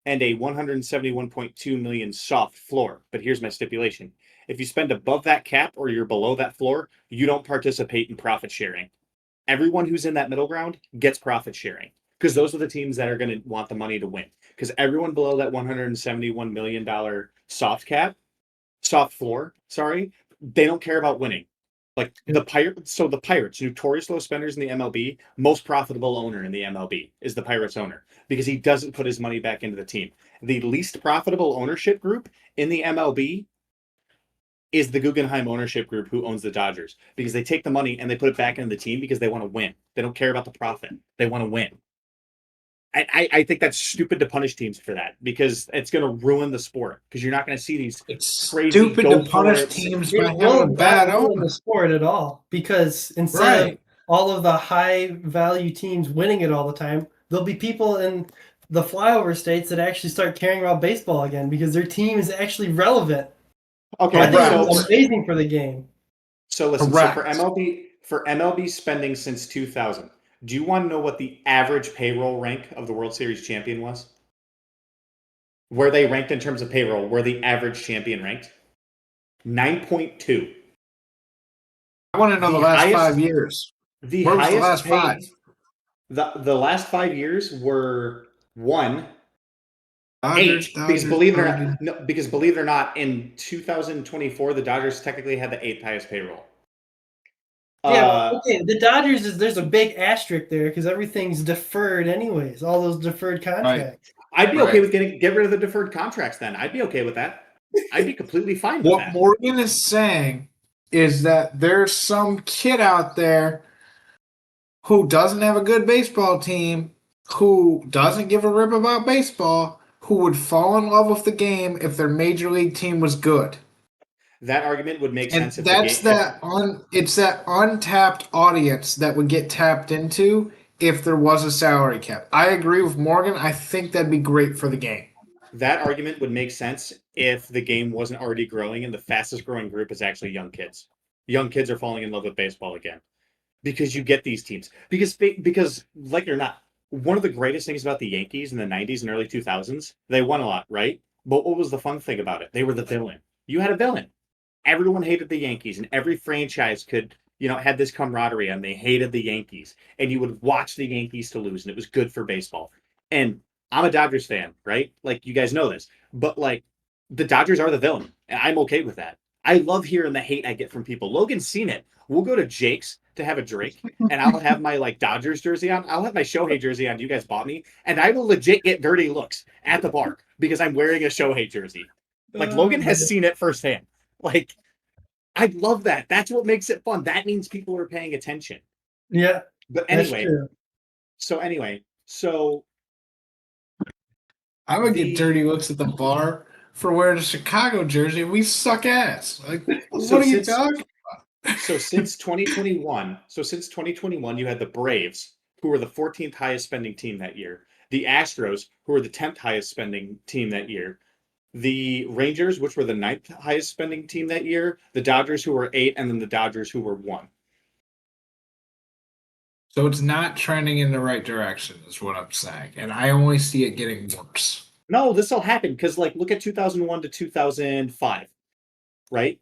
and a 171.2 million soft floor. But here's my stipulation. If you spend above that cap or you're below that floor, you don't participate in profit sharing. Everyone who's in that middle ground gets profit sharing because those are the teams that are going to want the money to win. Because everyone below that $171 million soft floor, they don't care about winning. Like the Pirates, notorious low spenders in the MLB, most profitable owner in the MLB is the Pirates owner because he doesn't put his money back into the team. The least profitable ownership group in the MLB is the Guggenheim ownership group who owns the Dodgers, because they take the money and they put it back into the team because they want to win. They don't care about the profit. They want to win. I think that's stupid to punish teams for that, because it's going to ruin the sport, because you're not going to see these It's crazy stupid to punish go-for-it. teams by It having will a bad not ruin owner. the sport at all, because instead of Right. all of the high value teams winning it all the time, there'll be people in the flyover states that actually start caring about baseball again because their team is actually relevant. Okay, I think Correct. it's amazing for the game. So listen, Correct. so for MLB spending since 2000, do you want to know what the average payroll rank of the World Series champion was? Where they ranked in terms of payroll, where the average champion ranked? 9.2. I want to know the last 5 years. The Where was the highest last five? paid. The last 5 years were 1, Dodgers, 8, because believe it or Dodgers. not, no, because believe it or not, in 2024 the Dodgers technically had the 8th highest payroll. Yeah, well, okay. The Dodgers there's a big asterisk there because everything's deferred anyways. All those deferred contracts. I'd be okay Right. with get rid of the deferred contracts then. I'd be okay with that. I'd be completely fine with What that. Morgan is saying is that there's some kid out there who doesn't have a good baseball team, who doesn't give a rip about baseball, who would fall in love with the game if their major league team was good. That argument would make And sense if that's it's that untapped audience that would get tapped into if there was a salary cap. I agree with Morgan. I think that'd be great for the game. that argument would make sense if the game wasn't already growing and the fastest growing group is actually young kids. Young kids are falling in love with baseball again because you get these teams. Because like it or not, one of the greatest things about the Yankees in the 90s and early 2000s, they won a lot, right? But what was the fun thing about it? They were the villain. You had a villain. Everyone hated the Yankees, and every franchise could, had this camaraderie, and they hated the Yankees. And you would watch the Yankees to lose, and it was good for baseball. And I'm a Dodgers fan, right? Like, you guys know this. But, like, the Dodgers are the villain, and I'm okay with that. I love hearing the hate I get from people. Logan's seen it. We'll go to Jake's to have a drink, and I'll have my, like, Dodgers jersey on. I'll have my Shohei jersey on. You guys bought me. And I will legit get dirty looks at the bar because I'm wearing a Shohei jersey. Like, Logan has seen it firsthand. Like, I love that. That's what makes it fun. That means people are paying attention. Yeah. But That's anyway, true. so I would get dirty looks at the bar for wearing a Chicago jersey. We suck ass. Like, what are you talking about? So since 2021, you had the Braves, who were the 14th highest spending team that year. The Astros, who were the 10th highest spending team that year. The Rangers, which were the 9th highest spending team that year, the Dodgers, who were 8, and then the Dodgers, who were 1. So it's not trending in the right direction, is what I'm saying. And I only see it getting worse. No, this will happen because, like, look at 2001 to 2005, right?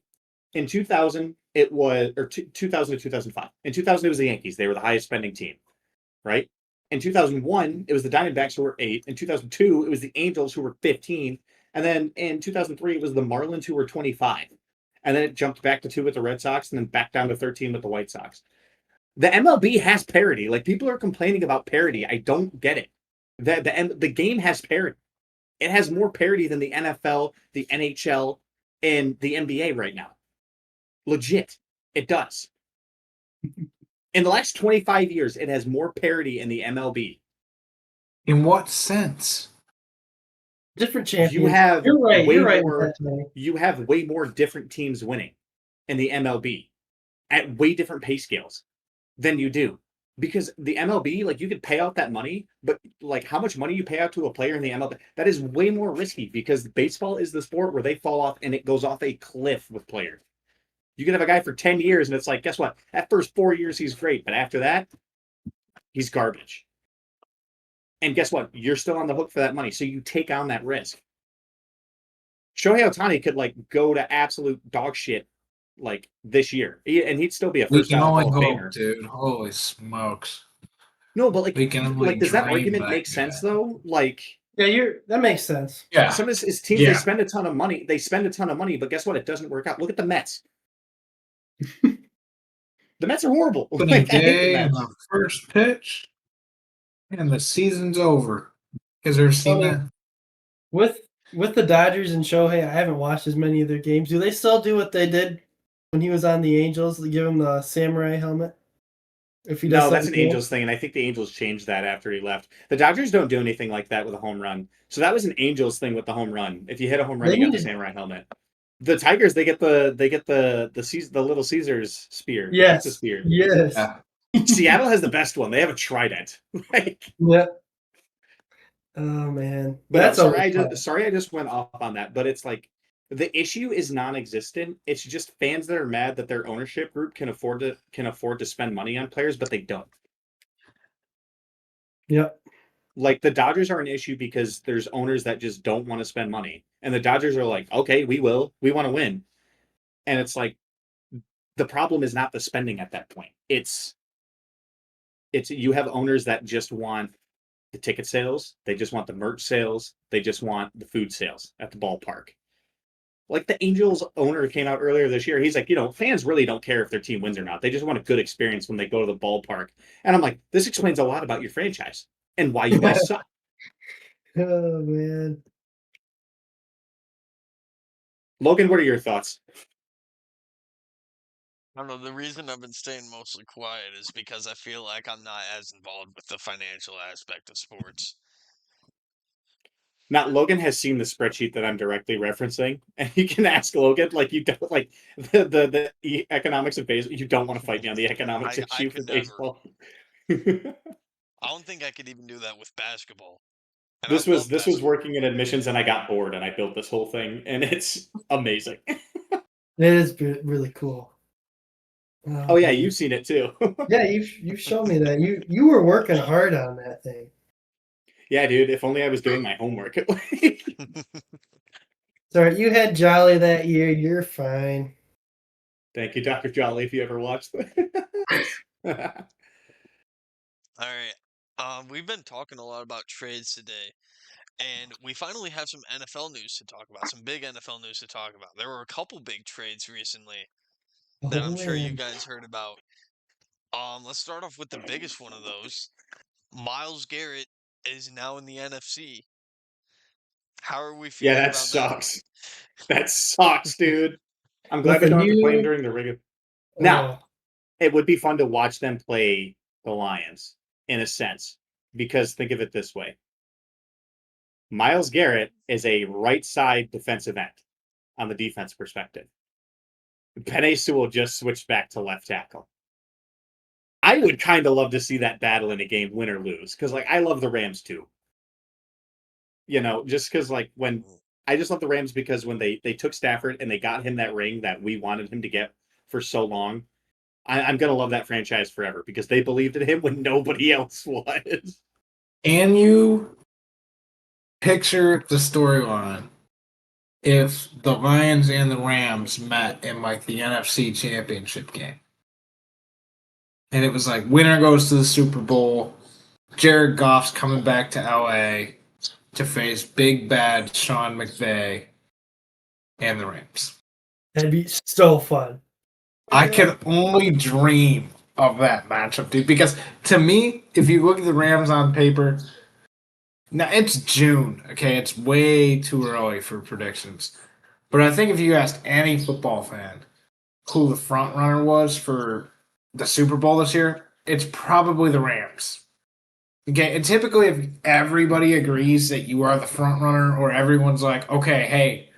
In 2000, it was, or 2000 to 2005. In 2000, it was the Yankees. They were the highest spending team, right? In 2001, it was the Diamondbacks who were 8. In 2002, it was the Angels who were 15. And then in 2003, it was the Marlins who were 25. And then it jumped back to 2 with the Red Sox and then back down to 13 with the White Sox. The MLB has parity. Like, people are complaining about parity. I don't get it. The game has parity. It has more parity than the NFL, the NHL, and the NBA right now. Legit. It does. In the last 25 years, it has more parity in the MLB. In what sense? Different champions. You have You're right. way You're right more. with that, Tony. You have way more different teams winning in the MLB at way different pay scales than you do. Because the MLB, like, you could pay out that money, but, like, how much money you pay out to a player in the MLB, that is way more risky because baseball is the sport where they fall off and it goes off a cliff with players. You could have a guy for 10 years and it's like, guess what? That first 4 years, he's great. But after that, he's garbage. And guess what? You're still on the hook for that money. So you take on that risk. Shohei Ohtani could, like, go to absolute dog shit, like, this year. And he'd still be a We first can ballot only Hall of hope, Famer. dude. Holy smokes. No, but, like, We can only does that dream argument that make good. sense, though? Like, Yeah, that makes sense. Yeah. some of his teams, they spend a ton of money. But guess what? It doesn't work out. Look at the Mets. The Mets are horrible. Opening Like, I hate the day and Mets. the first pitch, and the season's over. Has ever seen Tony, that? With with the Dodgers and Shohei, I haven't watched as many of their games. Do they still do what they did when he was on the Angels? They give him the samurai helmet if he does No, that's something an cool? Angels thing, and I think the Angels changed that after he left. The Dodgers don't do anything like that with a home run. So that was an Angels thing with the home run. If you hit a home run, They you got the needed, samurai helmet. The Tigers, they get the little Caesar's spear, the pizza yes, spear. yes, Yeah. Seattle has the best one. They have a trident. Like, yeah. Oh man, but no, that's always fun. sorry I just went off on that. But it's like the issue is non-existent. It's just fans that are mad that their ownership group can afford to spend money on players, but they don't. Yep. Like the Dodgers are an issue because there's owners that just don't want to spend money. And the Dodgers are like, okay, we will. We want to win. And it's like the problem is not the spending at that point. It's you have owners that just want the ticket sales, they just want the merch sales, they just want the food sales at the ballpark. Like the Angels owner came out earlier this year. He's like, fans really don't care if their team wins or not. They just want a good experience when they go to the ballpark. And I'm like, this explains a lot about your franchise and why you guys suck. Oh man. Logan, what are your thoughts? I don't know. The reason I've been staying mostly quiet is because I feel like I'm not as involved with the financial aspect of sports. Now, Logan has seen the spreadsheet that I'm directly referencing, and you can ask Logan, like, you don't like the economics of baseball. You don't want to fight me on the economics I issue for could never. baseball. I don't think I could even do that with basketball. And I this was love this was basketball. working in admissions, and I got bored, and I built this whole thing, and it's amazing. It is really cool. Oh yeah, man. you've seen it too. Yeah, you've shown me that. You were working hard on that thing. Yeah, dude. If only I was doing my homework. Sorry, you had Jolly that year. You're fine. Thank you, Dr. Jolly, if you ever watched that. All right. We've been talking a lot about trades today, and we finally have some NFL news to talk about, some big NFL news to talk about. There were a couple big trades recently that Oh I'm sure you man. guys heard about. Let's start off with the biggest one of those. Myles Garrett is now in the NFC. How are we Yeah, feeling that about that? sucks. That sucks, dude. I'm glad With they a don't have to play him new during the regular. Now, oh it would be fun to watch them play the Lions in a sense, because think of it this way: Myles Garrett is a right side defensive end on the defense perspective. Penei Sewell just switched back to left tackle. I would kind of love to see that battle in a game, win or lose, because like I love the Rams too. Just because like when I just love the Rams because when they took Stafford and they got him that ring that we wanted him to get for so long, I'm gonna love that franchise forever because they believed in him when nobody else was. Can you picture the storyline if the Lions and the Rams met in like the NFC Championship game? And it was like winner goes to the Super Bowl. Jared Goff's coming back to LA to face big bad Sean McVay and the Rams. that'd be so fun. I can only dream of that matchup, dude. Because to me, if you look at the Rams on paper, now it's June, okay? It's way too early for predictions. But I think if you asked any football fan who the front runner was for the Super Bowl this year, it's probably the Rams. Okay, and typically if everybody agrees that you are the front runner, or everyone's like, okay, hey,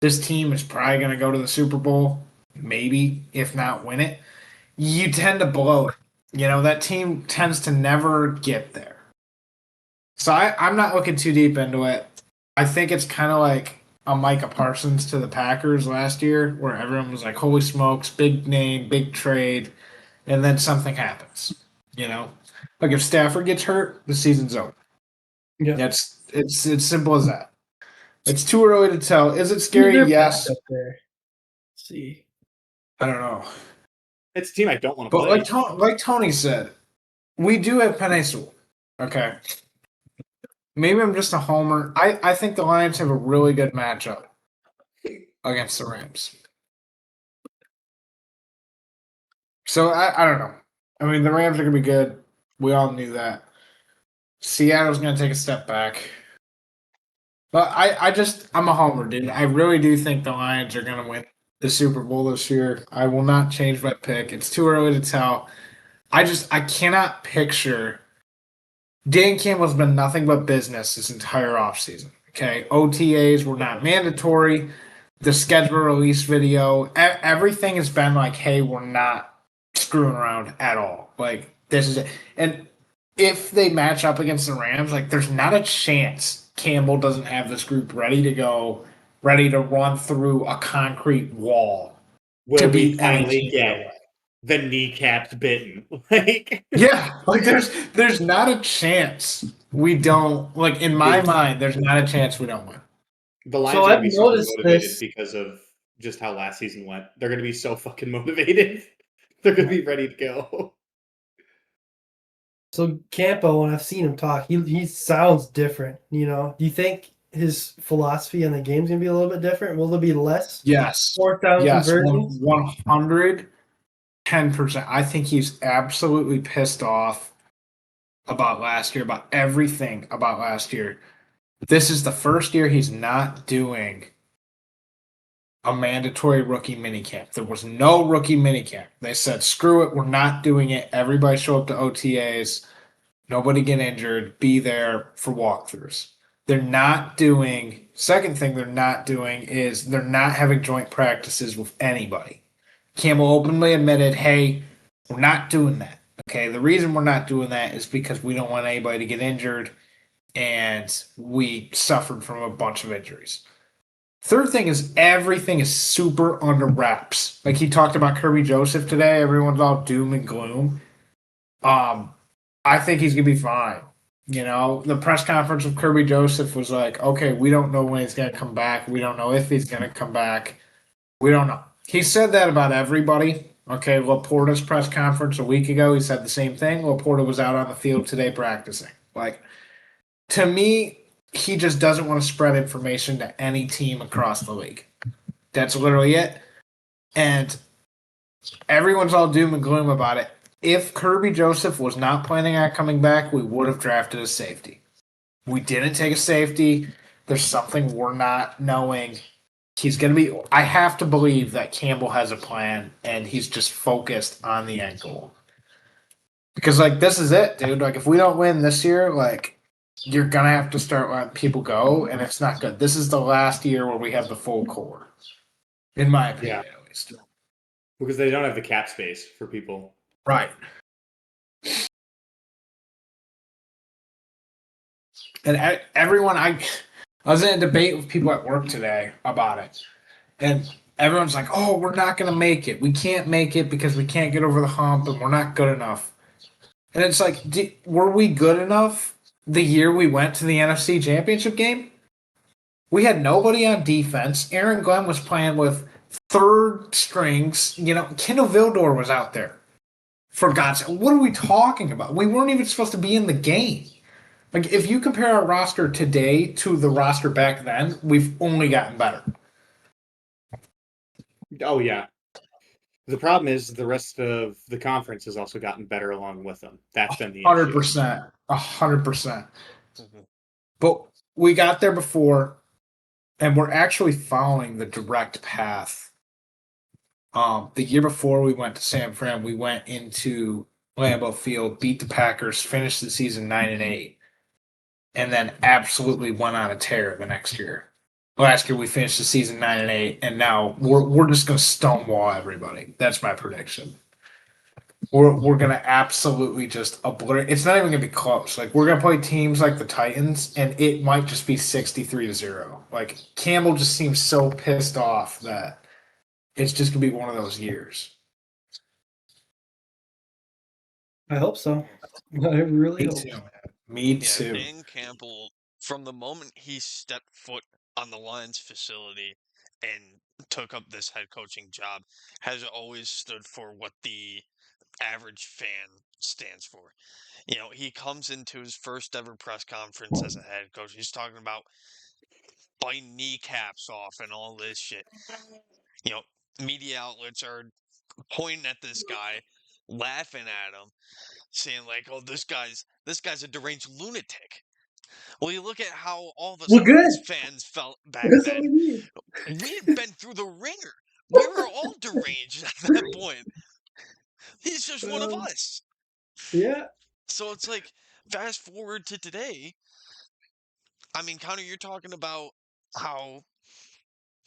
this team is probably going to go to the Super Bowl, maybe, if not win it, you tend to blow it. That team tends to never get there. So I'm not looking too deep into it. I think it's kind of like a Micah Parsons to the Packers last year, where everyone was like, holy smokes, big name, big trade, and then something happens. You know? Like if Stafford gets hurt, the season's over. Yeah. It's simple as that. It's too early to tell. Is it Who's scary? their Yes. backup there? Let's see. I don't know. It's a team I don't want to But play. like Tony said, we do have Penei Sewell. Okay. Maybe I'm just a homer. I think the Lions have a really good matchup against the Rams. So I don't know. I mean, the Rams are going to be good. We all knew that. Seattle's going to take a step back. But I'm a homer, dude. I really do think the Lions are going to win the Super Bowl this year. I will not change my pick. It's too early to tell. I cannot picture. Dan Campbell's been nothing but business this entire offseason. Okay. OTAs were not mandatory. The schedule release video, everything has been like, hey, we're not screwing around at all. Like, this is it. And if they match up against the Rams, like, there's not a chance Campbell doesn't have this group ready to go, ready to run through a concrete wall to Will we beat any finally team. get the kneecaps bitten? Like, Yeah, like there's not a chance we don't, like, in my mind, there's not a chance we don't win. the Lions So are going I've to be super noticed motivated this. because of just how last season went. They're going to be so fucking motivated. They're going to be ready to go. So Campo, when I've seen him talk, he sounds different. You know, do you think his philosophy on the game's gonna be a little bit different? Will there be less Yes. fourth down Yes. conversions? 110%. I think he's absolutely pissed off about last year, about everything about last year. This is the first year he's not doing a mandatory rookie minicamp. There was no rookie minicamp. They said, screw it, we're not doing it. Everybody show up to OTAs. Nobody get injured. Be there for walkthroughs. They're not doing, second thing they're not doing is they're not having joint practices with anybody. Campbell openly admitted, hey, we're not doing that. Okay, the reason we're not doing that is because we don't want anybody to get injured and we suffered from a bunch of injuries. Third thing is everything is super under wraps. Like he talked about Kirby Joseph today, everyone's all doom and gloom. I think he's gonna be fine. You know, the press conference with Kirby Joseph was like, okay, we don't know when he's gonna come back. We don't know if he's gonna come back. We don't know. He said that about everybody. Okay, Laporta's press conference a week ago, he said the same thing. Laporta was out on the field today practicing. Like, to me, he just doesn't want to spread information to any team across the league. That's literally it. And everyone's all doom and gloom about it. If Kirby Joseph was not planning on coming back, we would have drafted a safety. We didn't take a safety. There's something we're not knowing. He's going to be. I have to believe that Campbell has a plan and he's just focused on the end goal. Because, like, this is it, dude. Like, if we don't win this year, like, you're going to have to start letting people go, and it's not good. This is the last year where we have the full core, in my opinion, at least. Because they don't have the cap space for people. Right. And everyone, I was in a debate with people at work today about it, and everyone's like, "Oh, we're not going to make it. We can't make it because we can't get over the hump, and we're not good enough." And it's like, were we good enough the year we went to the NFC Championship game? We had nobody on defense. Aaron Glenn was playing with third strings. You know, Kendall Vildor was out there. For God's sake, what are we talking about? We weren't even supposed to be in the game. Like, if you compare our roster today to the roster back then, we've only gotten better. Oh, yeah. The problem is the rest of the conference has also gotten better along with them. That's been the issue. 100%. 100%. But we got there before, and we're actually following the direct path. The year before we went to San Fran, we went into Lambeau Field, beat the Packers, finished the season 9-8, and then absolutely went on a tear the next year. Last year we finished the season 9-8, and now we're just gonna stonewall everybody. That's my prediction. We're gonna absolutely just obliterate. It's not even gonna be close. Like, we're gonna play teams like the Titans, and it might just be 63-0. Like, Campbell just seems so pissed off that it's just gonna be one of those years. I hope so. I really Me hope. too, man. Me Yeah, too. Dan Campbell, from the moment he stepped foot on the Lions facility and took up this head coaching job, has always stood for what the average fan stands for. You know, he comes into his first ever press conference as a head coach. He's talking about biting kneecaps off and all this shit. You know, media outlets are pointing at this guy, laughing at him, saying like, "Oh, this guy's a deranged lunatic." Well, you look at how all the We're good. Lions fans felt back That's all then. we need. We had been through the ringer. We were all deranged at that point. He's just one of us. Yeah. So it's like, fast forward to today. I mean, Connor, you're talking about how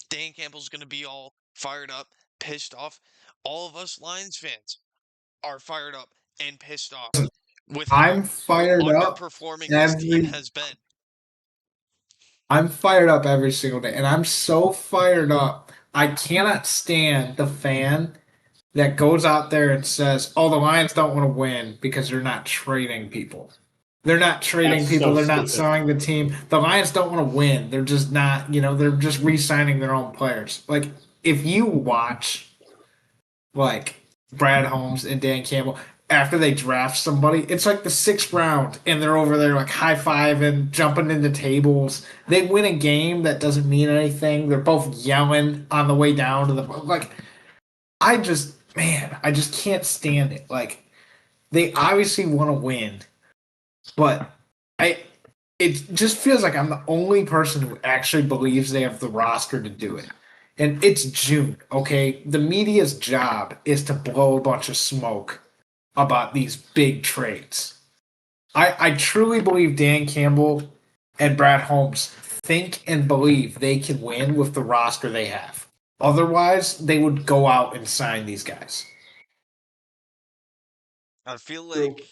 Dan Campbell's going to be all fired up, pissed off. All of us Lions fans are fired up and pissed off with I'm how fired up underperforming this team every has been. I'm fired up every single day, and I'm so fired up. I cannot stand the fan that goes out there and says, "Oh, the Lions don't want to win because they're not trading people. They're not trading That's people. so They're not stupid. selling the team. The Lions don't want to win. They're just not. They're just re-signing their own players." Like if you watch like Brad Holmes and Dan Campbell after they draft somebody, it's like the 6th round, and they're over there like high fiving, jumping into tables. They win a game that doesn't mean anything. They're both yelling on the way down to the like. I just can't stand it. Like they obviously want to win, but I. It just feels like I'm the only person who actually believes they have the roster to do it. And it's June, okay? The media's job is to blow a bunch of smoke about these big trades. I truly believe Dan Campbell and Brad Holmes think and believe they can win with the roster they have. Otherwise, they would go out and sign these guys. I feel True. like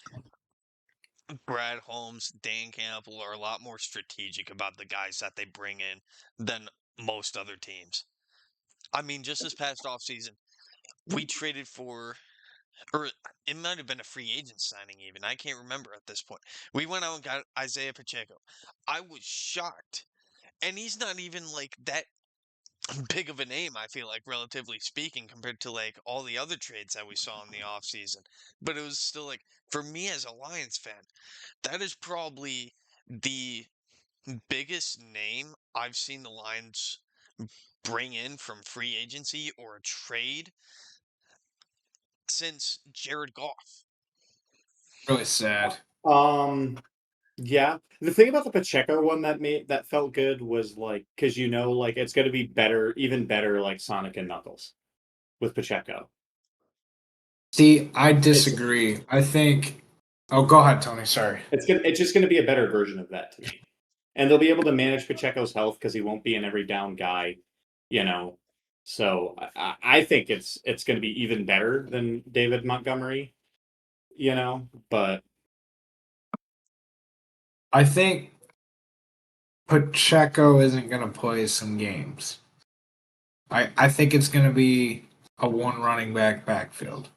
Brad Holmes, Dan Campbell are a lot more strategic about the guys that they bring in than most other teams. I mean, just this past offseason, we traded for, or it might have been a free agent signing even. I can't remember at this point. We went out and got Isaiah Pacheco. I was shocked. And he's not even like that big of a name, I feel like, relatively speaking, compared to like all the other trades that we saw in the offseason. But it was still like, for me as a Lions fan, that is probably the biggest name I've seen the Lions bring in from free agency or a trade since Jared Goff. Really sad. Yeah. The thing about the Pacheco one that felt good was like because like it's gonna be better, even better like Sonic and Knuckles with Pacheco. See, I It's disagree. I think. Oh, go ahead, Tony. Sorry. it's just gonna be a better version of that to me. And they'll be able to manage Pacheco's health because he won't be an every down guy, you know. So I think it's gonna be even better than David Montgomery, but I think Pacheco isn't going to play some games. I think it's going to be a one running back backfield.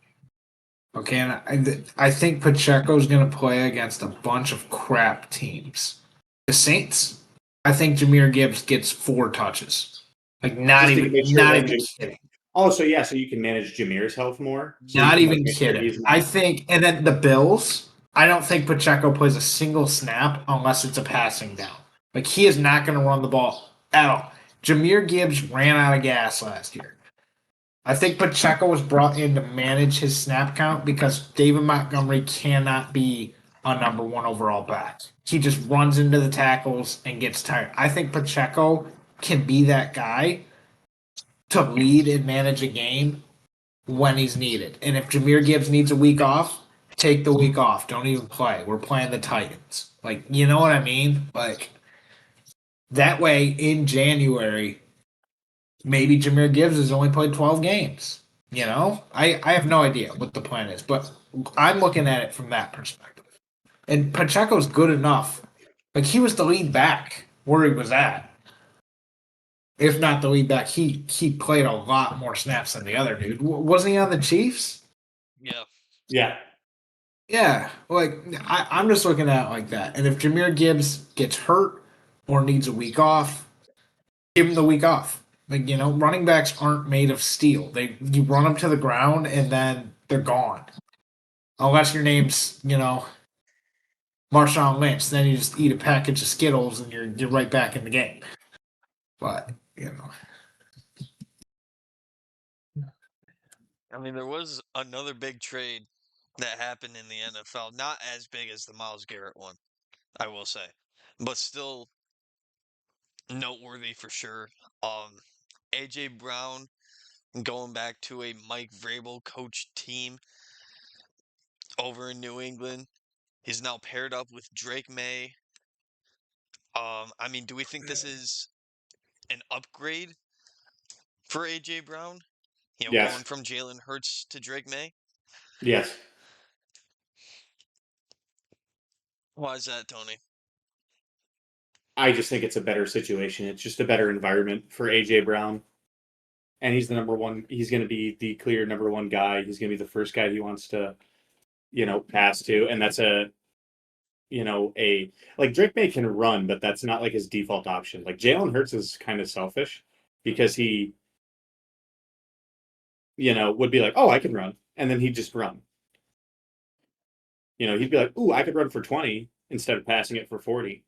Okay, and I think Pacheco's going to play against a bunch of crap teams. The Saints, I think Jameer Gibbs gets 4 touches. Like just to make sure not then even kidding. oh, so yeah, so you can manage Jameer's health more. So you Not can like even make sure kidding. he's I not. think, and then the Bills, I don't think Pacheco plays a single snap unless it's a passing down. Like, he is not going to run the ball at all. Jameer Gibbs ran out of gas last year. I think Pacheco was brought in to manage his snap count because David Montgomery cannot be a number 1 overall back. He just runs into the tackles and gets tired. I think Pacheco can be that guy to lead and manage a game when he's needed. And if Jameer Gibbs needs a week off, take the week off. Don't even play. We're playing the Titans. Like, you know what I mean? Like, that way in January, maybe Jameer Gibbs has only played 12 games. I have no idea what the plan is, but I'm looking at it from that perspective. And Pacheco's good enough. Like, he was the lead back where he was at. If not the lead back, he played a lot more snaps than the other dude. Wasn't he on the Chiefs? Yeah. Yeah. Yeah, like I'm just looking at it like that. And if Jameer Gibbs gets hurt or needs a week off, give him the week off. Like, running backs aren't made of steel. You run them to the ground and then they're gone. Unless your name's Marshawn Lynch, then you just eat a package of Skittles and you're right back in the game. But I mean, there was another big trade that happened in the NFL, not as big as the Myles Garrett one, I will say. but still noteworthy for sure. AJ Brown going back to a Mike Vrabel coached team over in New England. He's now paired up with Drake May. I mean, do we think this is an upgrade for AJ Brown? Yes. Going from Jalen Hurts to Drake May? Yes. Why is that, Tony? I just think it's a better situation. It's just a better environment for AJ Brown. And he's the number one. He's going to be the clear number one guy. He's going to be the first guy he wants to, pass to. And that's like Drake May can run, but that's not like his default option. Like Jalen Hurts is kind of selfish because he, would be like, oh, I can run. And then he'd just run. He'd be like, ooh, I could run for 20 instead of passing it for 40.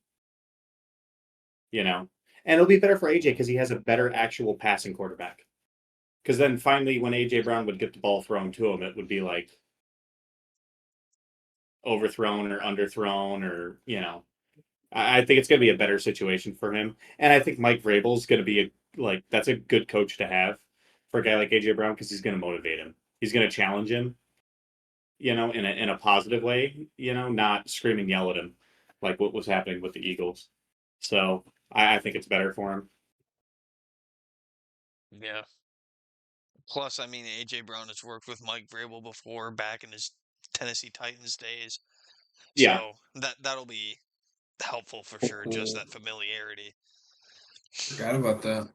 And it'll be better for AJ because he has a better actual passing quarterback. Because then finally, when AJ Brown would get the ball thrown to him, it would be like overthrown or underthrown, or I think it's going to be a better situation for him. And I think Mike Vrabel's going to be that's a good coach to have for a guy like AJ Brown because he's going to motivate him. He's going to challenge him, in a positive way, not scream and yell at him like what was happening with the Eagles. So I think it's better for him. Yeah. Plus, I mean, AJ Brown has worked with Mike Vrabel before back in his Tennessee Titans days. Yeah. So that'll be helpful for sure, just that familiarity. Forgot about that.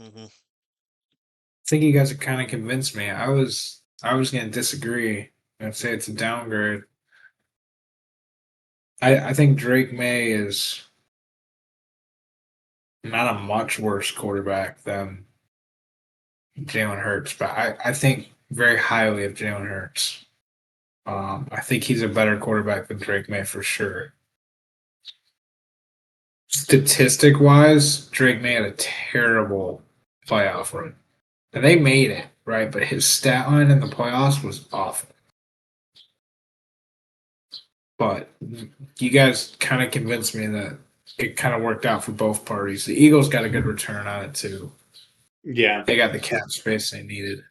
Mm-hmm. I think you guys have kind of convinced me. I was going to disagree and say it's a downgrade. I think Drake May is not a much worse quarterback than Jalen Hurts, but I think very highly of Jalen Hurts. I think he's a better quarterback than Drake May for sure. Statistic-wise, Drake May had a terrible playoff run. And they made it, right? But his stat line in the playoffs was awful. But you guys kind of convinced me that it kind of worked out for both parties. The Eagles got a good return on it, too. Yeah. They got the cap space they needed.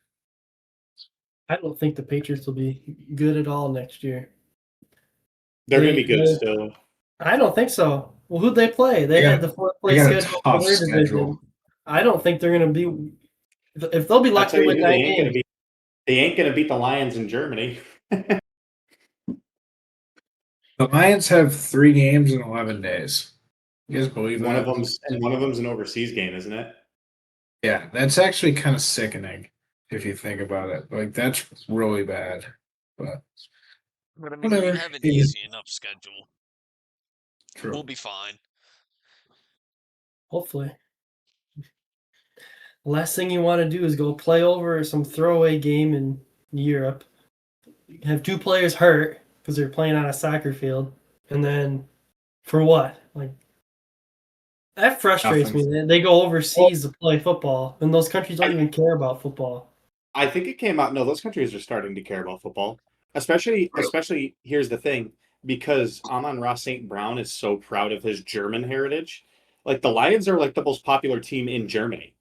I don't think the Patriots will be good at all next year. They're going to be good still. I don't think so. Well, who'd they play? They had the fourth place schedule for their division. I don't think they're going to be. If they'll be lucky to win 9 games. They ain't going to beat the Lions in Germany. The Lions have 3 games in 11 days. You guys believe one that? One of them's an overseas game, isn't it? Yeah, that's actually kind of sickening if you think about it. Like, that's really bad. But I mean, we have an easy enough schedule. True. We'll be fine. Hopefully. Last thing you want to do is go play over some throwaway game in Europe. Have 2 players hurt because they're playing on a soccer field. And then for what? Like, that frustrates me. They go overseas to play football, and those countries don't even care about football. I think it came out. No, those countries are starting to care about football. Especially, here's the thing, because Amon-Ra St. Brown is so proud of his German heritage. Like, the Lions are like the most popular team in Germany.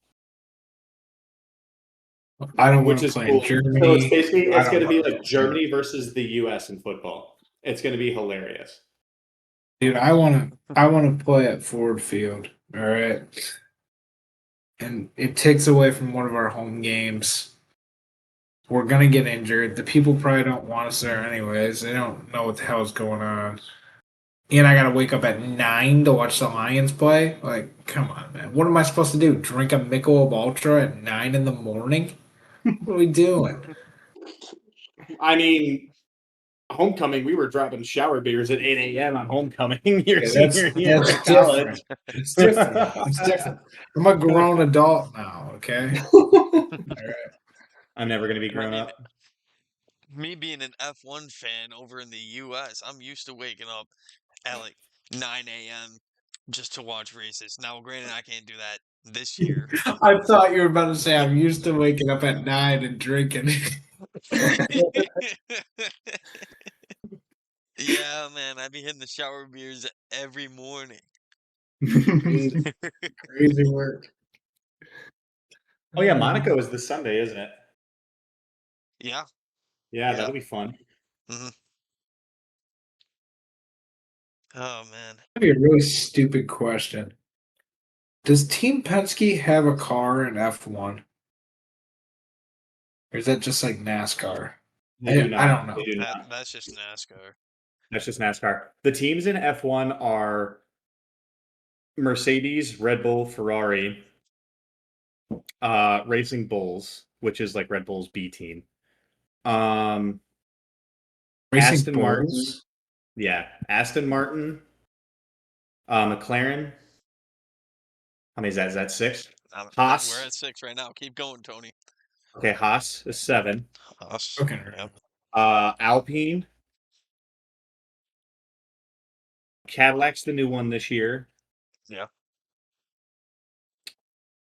I don't want to play in Germany. So it's going to be like Germany versus the U.S. in football. It's going to be hilarious. Dude, I want to play at Ford Field, all right? And it takes away from one of our home games. We're going to get injured. The people probably don't want us there anyways. They don't know what the hell is going on. And I got to wake up at 9 to watch the Lions play? Like, come on, man. What am I supposed to do? Drink a Michelob Ultra at 9 in the morning? What are we doing? I mean, homecoming, we were dropping shower beers at 8 a.m. on homecoming. That's different. It's different. It's different. I'm a grown adult now, okay? All right. I'm never going to be grown up. Me being an F1 fan over in the U.S., I'm used to waking up at like 9 a.m. just to watch races. Now, granted, I can't do that this year. I thought you were about to say I'm used to waking up at 9 and drinking. Yeah, man, I be hitting the shower beers every morning. Crazy, crazy work. Oh yeah, Monaco is this Sunday, isn't it? Yeah. Yeah, Yeah. that'll be fun. hmm Oh man. That'd be a really stupid question. Does Team Penske have a car in F1? Or is that just like NASCAR? They do I not. don't know. They do not. That's just NASCAR. That's just NASCAR. The teams in F1 are Mercedes, Red Bull, Ferrari, Racing Bulls, which is like Red Bull's B team. Racing Aston Martin. Bulls? Yeah, Aston Martin, McLaren. How many is that? Is that 6? Haas. We're at 6 right now. Keep going, Tony. Okay, Haas is 7. Us. Okay. Yep. Alpine. Cadillac's the new one this year. Yeah.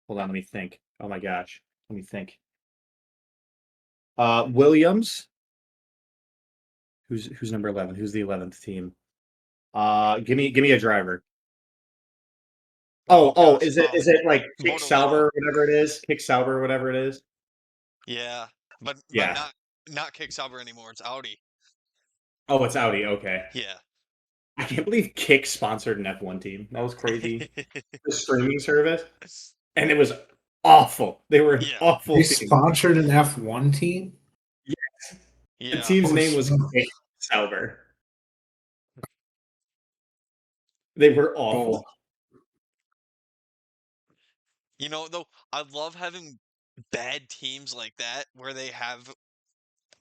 Hold on, let me think. Oh my gosh. Let me think. Williams. Who's number 11? Who's the 11th team? Give me a driver. Oh, gosh, is it like Kick Bortolino. Sauber, whatever it is? Kick Sauber, whatever it is? Yeah. But Yeah. not Kick Sauber anymore. It's Audi. Oh, it's Audi. Okay. Yeah. I can't believe Kick sponsored an F1 team. That was crazy. The streaming service, and it was awful. They were an Yeah. awful They team. sponsored an F1 team? Yes. Yeah. The team's Oh, name was so- Kick Sauber. They were awful. You know, though, I love having bad teams like that where they have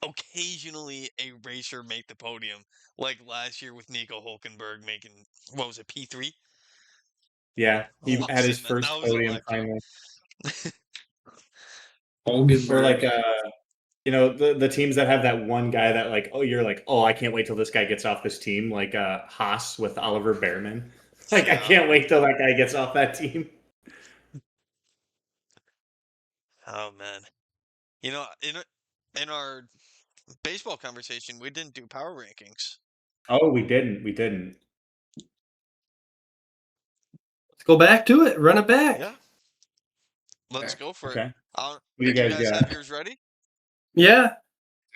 occasionally a racer make the podium. Like last year with Nico Hulkenberg making, what was it, P3? Yeah, he had his That first was podium electric. finally. Hulkenberg. Or like the teams that have that one guy that like, oh, you're like, oh, I can't wait till this guy gets off this team, like Haas with Oliver Behrman. Like, I Yeah. can't wait till that guy gets off that team. Oh man. You know, in our baseball conversation, we didn't do power rankings. Oh, we didn't. We didn't. Let's go back to it. Run it back. Yeah. Let's go for Okay. it. What do you Did you guys guys got? have yours ready? Yeah.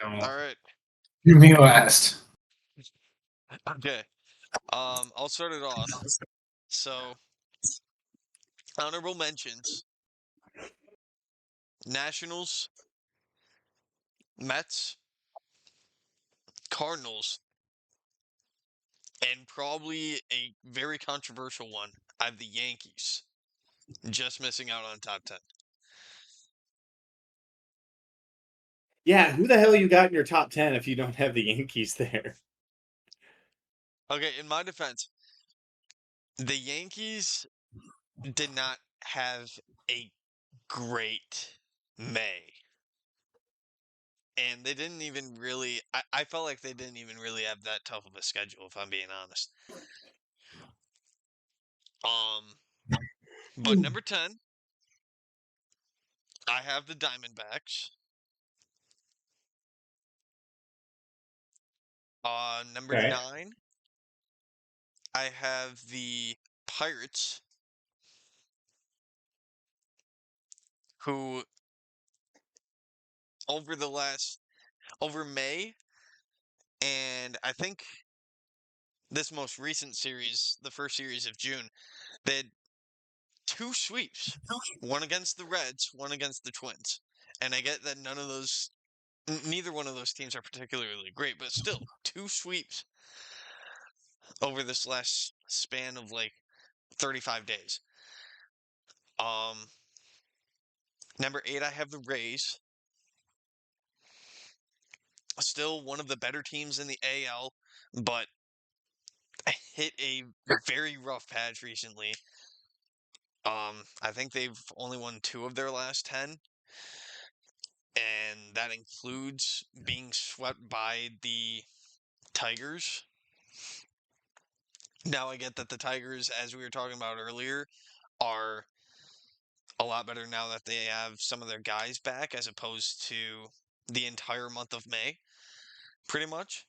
No. All right. Give me last. Okay. I'll start it off. So, honorable mentions: Nationals, Mets, Cardinals, and probably a very controversial one. I have the Yankees, just missing out on top 10. Yeah, who the hell you got in your top 10 if you don't have the Yankees there? Okay, in my defense, the Yankees did not have a great May. And they didn't even really, I felt like they didn't even really have that tough of a schedule, if I'm being honest. But number 10, I have the Diamondbacks. Number Okay. 9, I have the Pirates, who over May, and I think this most recent series, the first series of June, they had 2 sweeps. One against the Reds, one against the Twins. And I get that neither one of those teams are particularly great, but still, 2 sweeps over this last span of like 35 days. Number 8, I have the Rays. Still one of the better teams in the AL, but hit a very rough patch recently. I think they've only won 2 of their last 10, and that includes being swept by the Tigers. Now I get that the Tigers, as we were talking about earlier, are a lot better now that they have some of their guys back as opposed to the entire month of May, pretty much.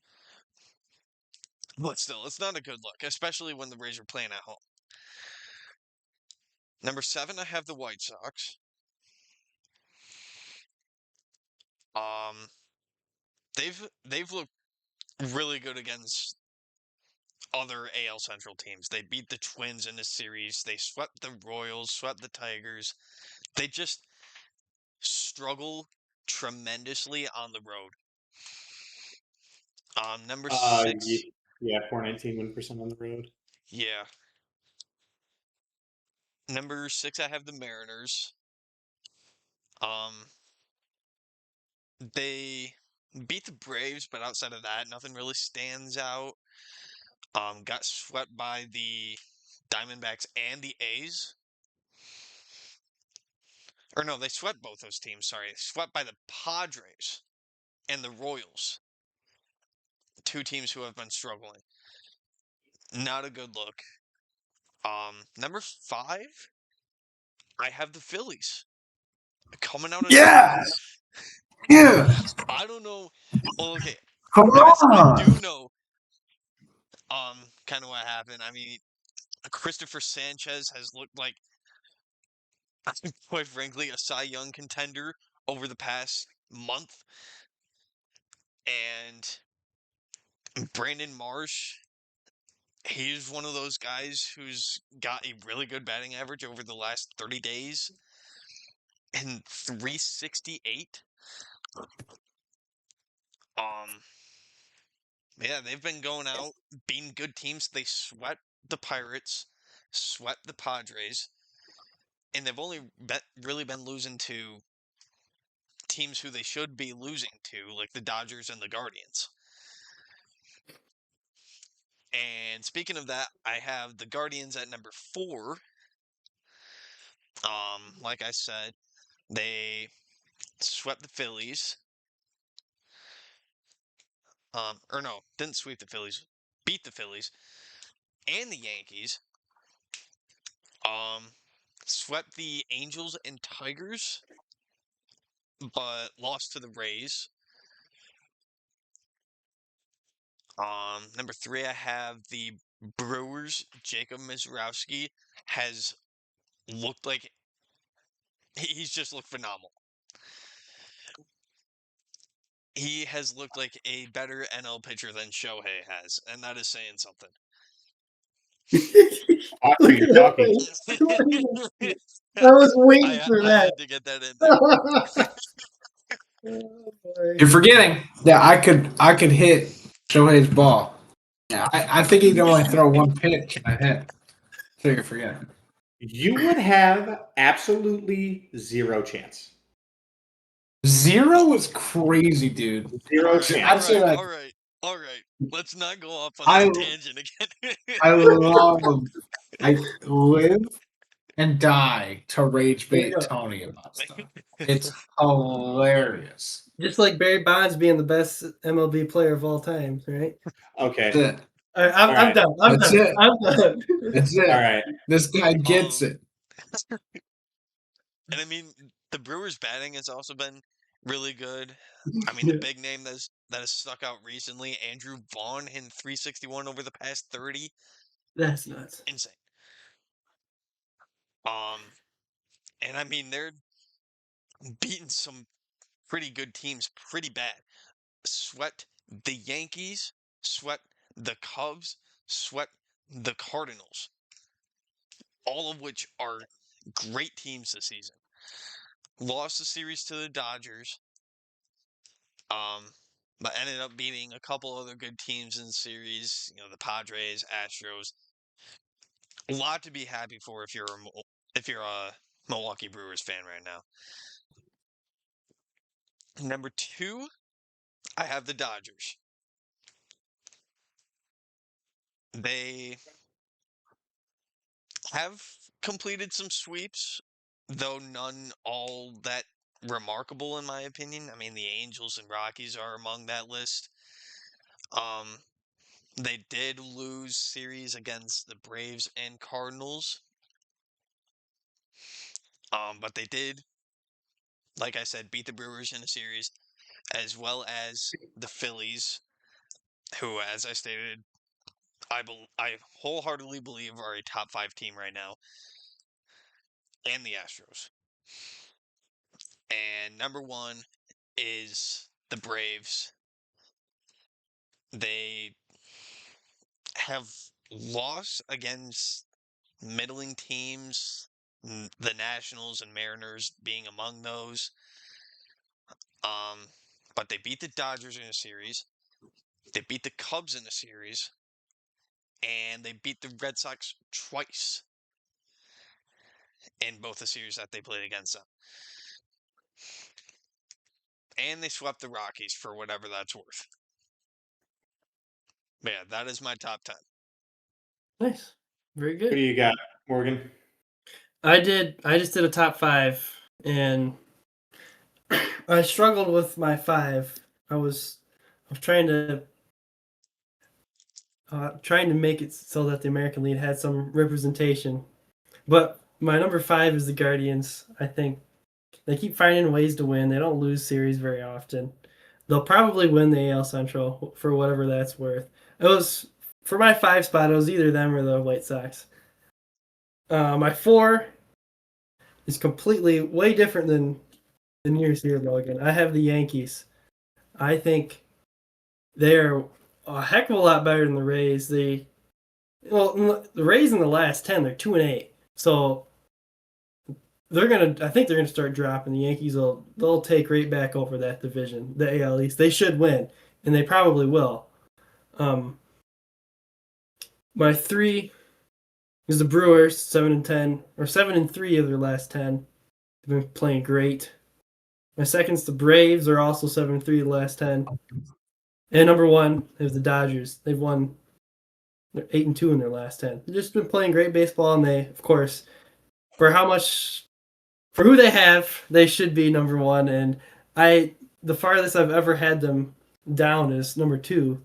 But still, it's not a good look, especially when the Rays are playing at home. Number 7, I have the White Sox. Um, they've looked really good against other AL Central teams. They beat the Twins in the series. They swept the Royals, swept the Tigers. They just struggle tremendously on the road. Number 6. Yeah, 419 win% on the road. Yeah. Number 6, I have the Mariners. They beat the Braves, but outside of that, nothing really stands out. Got swept by the Diamondbacks and the A's. Or no, they swept both those teams, sorry. Swept by the Padres and the Royals. 2 teams who have been struggling. Not a good look. Number 5, I have the Phillies. Coming out of Yeah, nowhere. yeah. I don't know. Well, okay. Come I do on. know kind of what happened. I mean, Christopher Sanchez has looked like, quite frankly, a Cy Young contender over the past month. And Brandon Marsh, he's one of those guys who's got a really good batting average over the last 30 days and 368. Yeah, they've been going out, beating good teams. They swept the Pirates, swept the Padres, and they've only really been losing to teams who they should be losing to, like the Dodgers and the Guardians. And speaking of that, I have the Guardians at number 4. Like I said, they swept the Phillies. Or no, didn't sweep the Phillies, beat the Phillies and the Yankees. Swept the Angels and Tigers, but lost to the Rays. Number 3, I have the Brewers. Jacob Mizrowski has looked like he's just looked phenomenal. He has looked like a better NL pitcher than Shohei has, and that is saying something. Are you talking? I was waiting for I that. had to get that in there. Oh, boy. You're forgetting that I could hit Shohei's ball. Yeah, I think he can only throw one pitch and I hit. So you're forgetting. You would have absolutely zero chance. 0 is crazy, dude. Zero I'd chance. say like all right. Let's not go off on I this tangent again. I live and die to rage bait Tony about stuff. It's hilarious. Just like Barry Bonds being the best MLB player of all time, right? Okay. That's it. All right, I'm right. done. I'm That's done. it. I'm done. That's it. All right. This guy gets it. And I mean, the Brewers' batting has also been really good. I mean, the big name that has stuck out recently, Andrew Vaughn, hitting 361 over the past 30. That's nuts. Insane. And I mean, they're beating some pretty good teams pretty bad. Swept the Yankees, swept the Cubs, swept the Cardinals. All of which are great teams this season. Lost the series to the Dodgers. But ended up beating a couple other good teams in the series. You know, the Padres, Astros. A lot to be happy for if you're a Milwaukee Brewers fan right now. Number 2, I have the Dodgers. They have completed some sweeps, though none all that remarkable in my opinion. I mean, the Angels and Rockies are among that list. They did lose series against the Braves and Cardinals. But they did, like I said, beat the Brewers in a series, as well as the Phillies, who, as I stated, I wholeheartedly believe are a top 5 team right now, and the Astros. And number 1 is the Braves. They have lost against middling teams, the Nationals and Mariners being among those. But they beat the Dodgers in a series. They beat the Cubs in a series. And they beat the Red Sox twice in both the series that they played against them. And they swept the Rockies for whatever that's worth. But yeah, that is my top 10. Nice. Very Who do good. you got, Morgan? I just did a top 5, and I struggled with my 5. I was trying to make it so that the American League had some representation. But my number 5 is the Guardians. I think they keep finding ways to win. They don't lose series very often. They'll probably win the AL Central for whatever that's worth. It was for my 5 spot. It was either them or the White Sox. My 4 is completely way different than yours here, Logan. I have the Yankees. I think they're a heck of a lot better than the Rays. The Rays in the last 10, they're 2-8. So I think they're gonna start dropping. The Yankees they'll take right back over that division, the AL East. They should win, and they probably will. My 3 is the Brewers, 7-10 or 7-3 of their last 10. They've been playing great. My second's the Braves. They're also 7-3 the last 10. And number 1 is the Dodgers. They've won. They're 8-2 in their last 10. They've just been playing great baseball, and they, of course, for who they have, they should be number 1. And the farthest I've ever had them down is number 2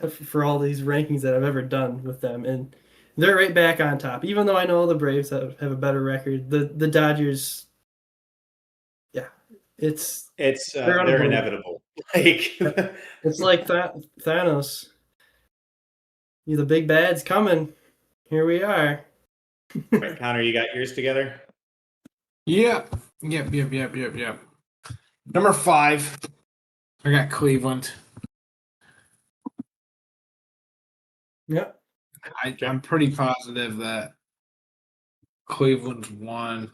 for all these rankings that I've ever done with them, and they're right back on top. Even though I know the Braves have a better record, the Dodgers, yeah, they're inevitable. Like it's like Thanos. The big bad's coming. Here we are. Right, Connor, you got yours together? Yep. Number 5, I got Cleveland. Yep. I'm pretty positive that Cleveland's won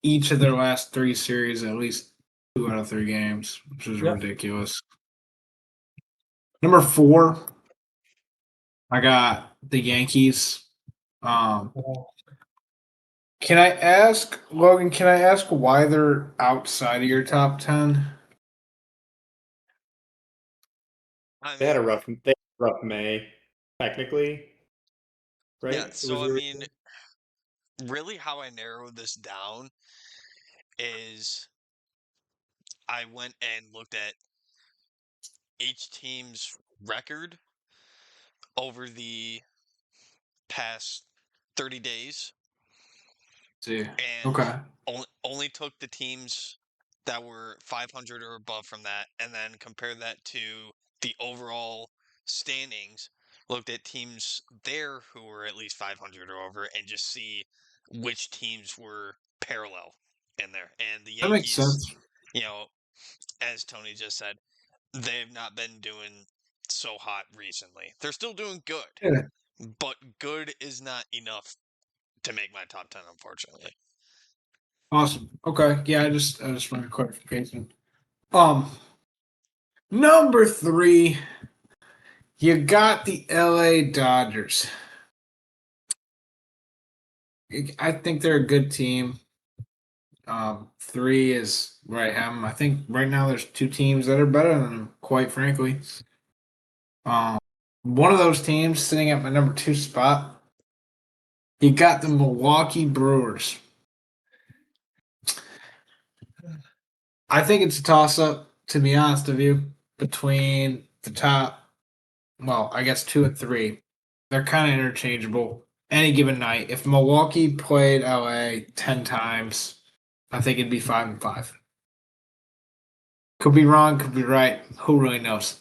each of their last 3 series at least 2 out of 3 games, which is ridiculous. Number 4, I got the Yankees. Can I ask, Logan, why they're outside of your top 10? They had a rough May, technically. Right? Yeah, so I mean, really how I narrowed this down is I went and looked at each team's record over the past 30 days. See. And Okay. only took the teams that were 500 or above from that, and then compared that to the overall standings. Looked at teams there who were at least 500 or over, and just see which teams were parallel in there. And the That makes Yankees, sense. As Tony just said, they've not been doing so hot recently. They're still doing good, Yeah. but good is not enough to make my top 10, unfortunately. Awesome. Okay. Yeah, I just wanted clarification. Number 3, you got the LA Dodgers. I think they're a good team. 3 is where I have them. I think right now there's 2 teams that are better than them, quite frankly. One of those teams sitting at my number 2 spot, you got the Milwaukee Brewers. I think it's a toss-up, to be honest with you, between the top, well, I guess 2 and 3. They're kind of interchangeable. Any given night, if Milwaukee played LA 10 times, I think it'd be 5-5. Could be wrong, could be right. Who really knows?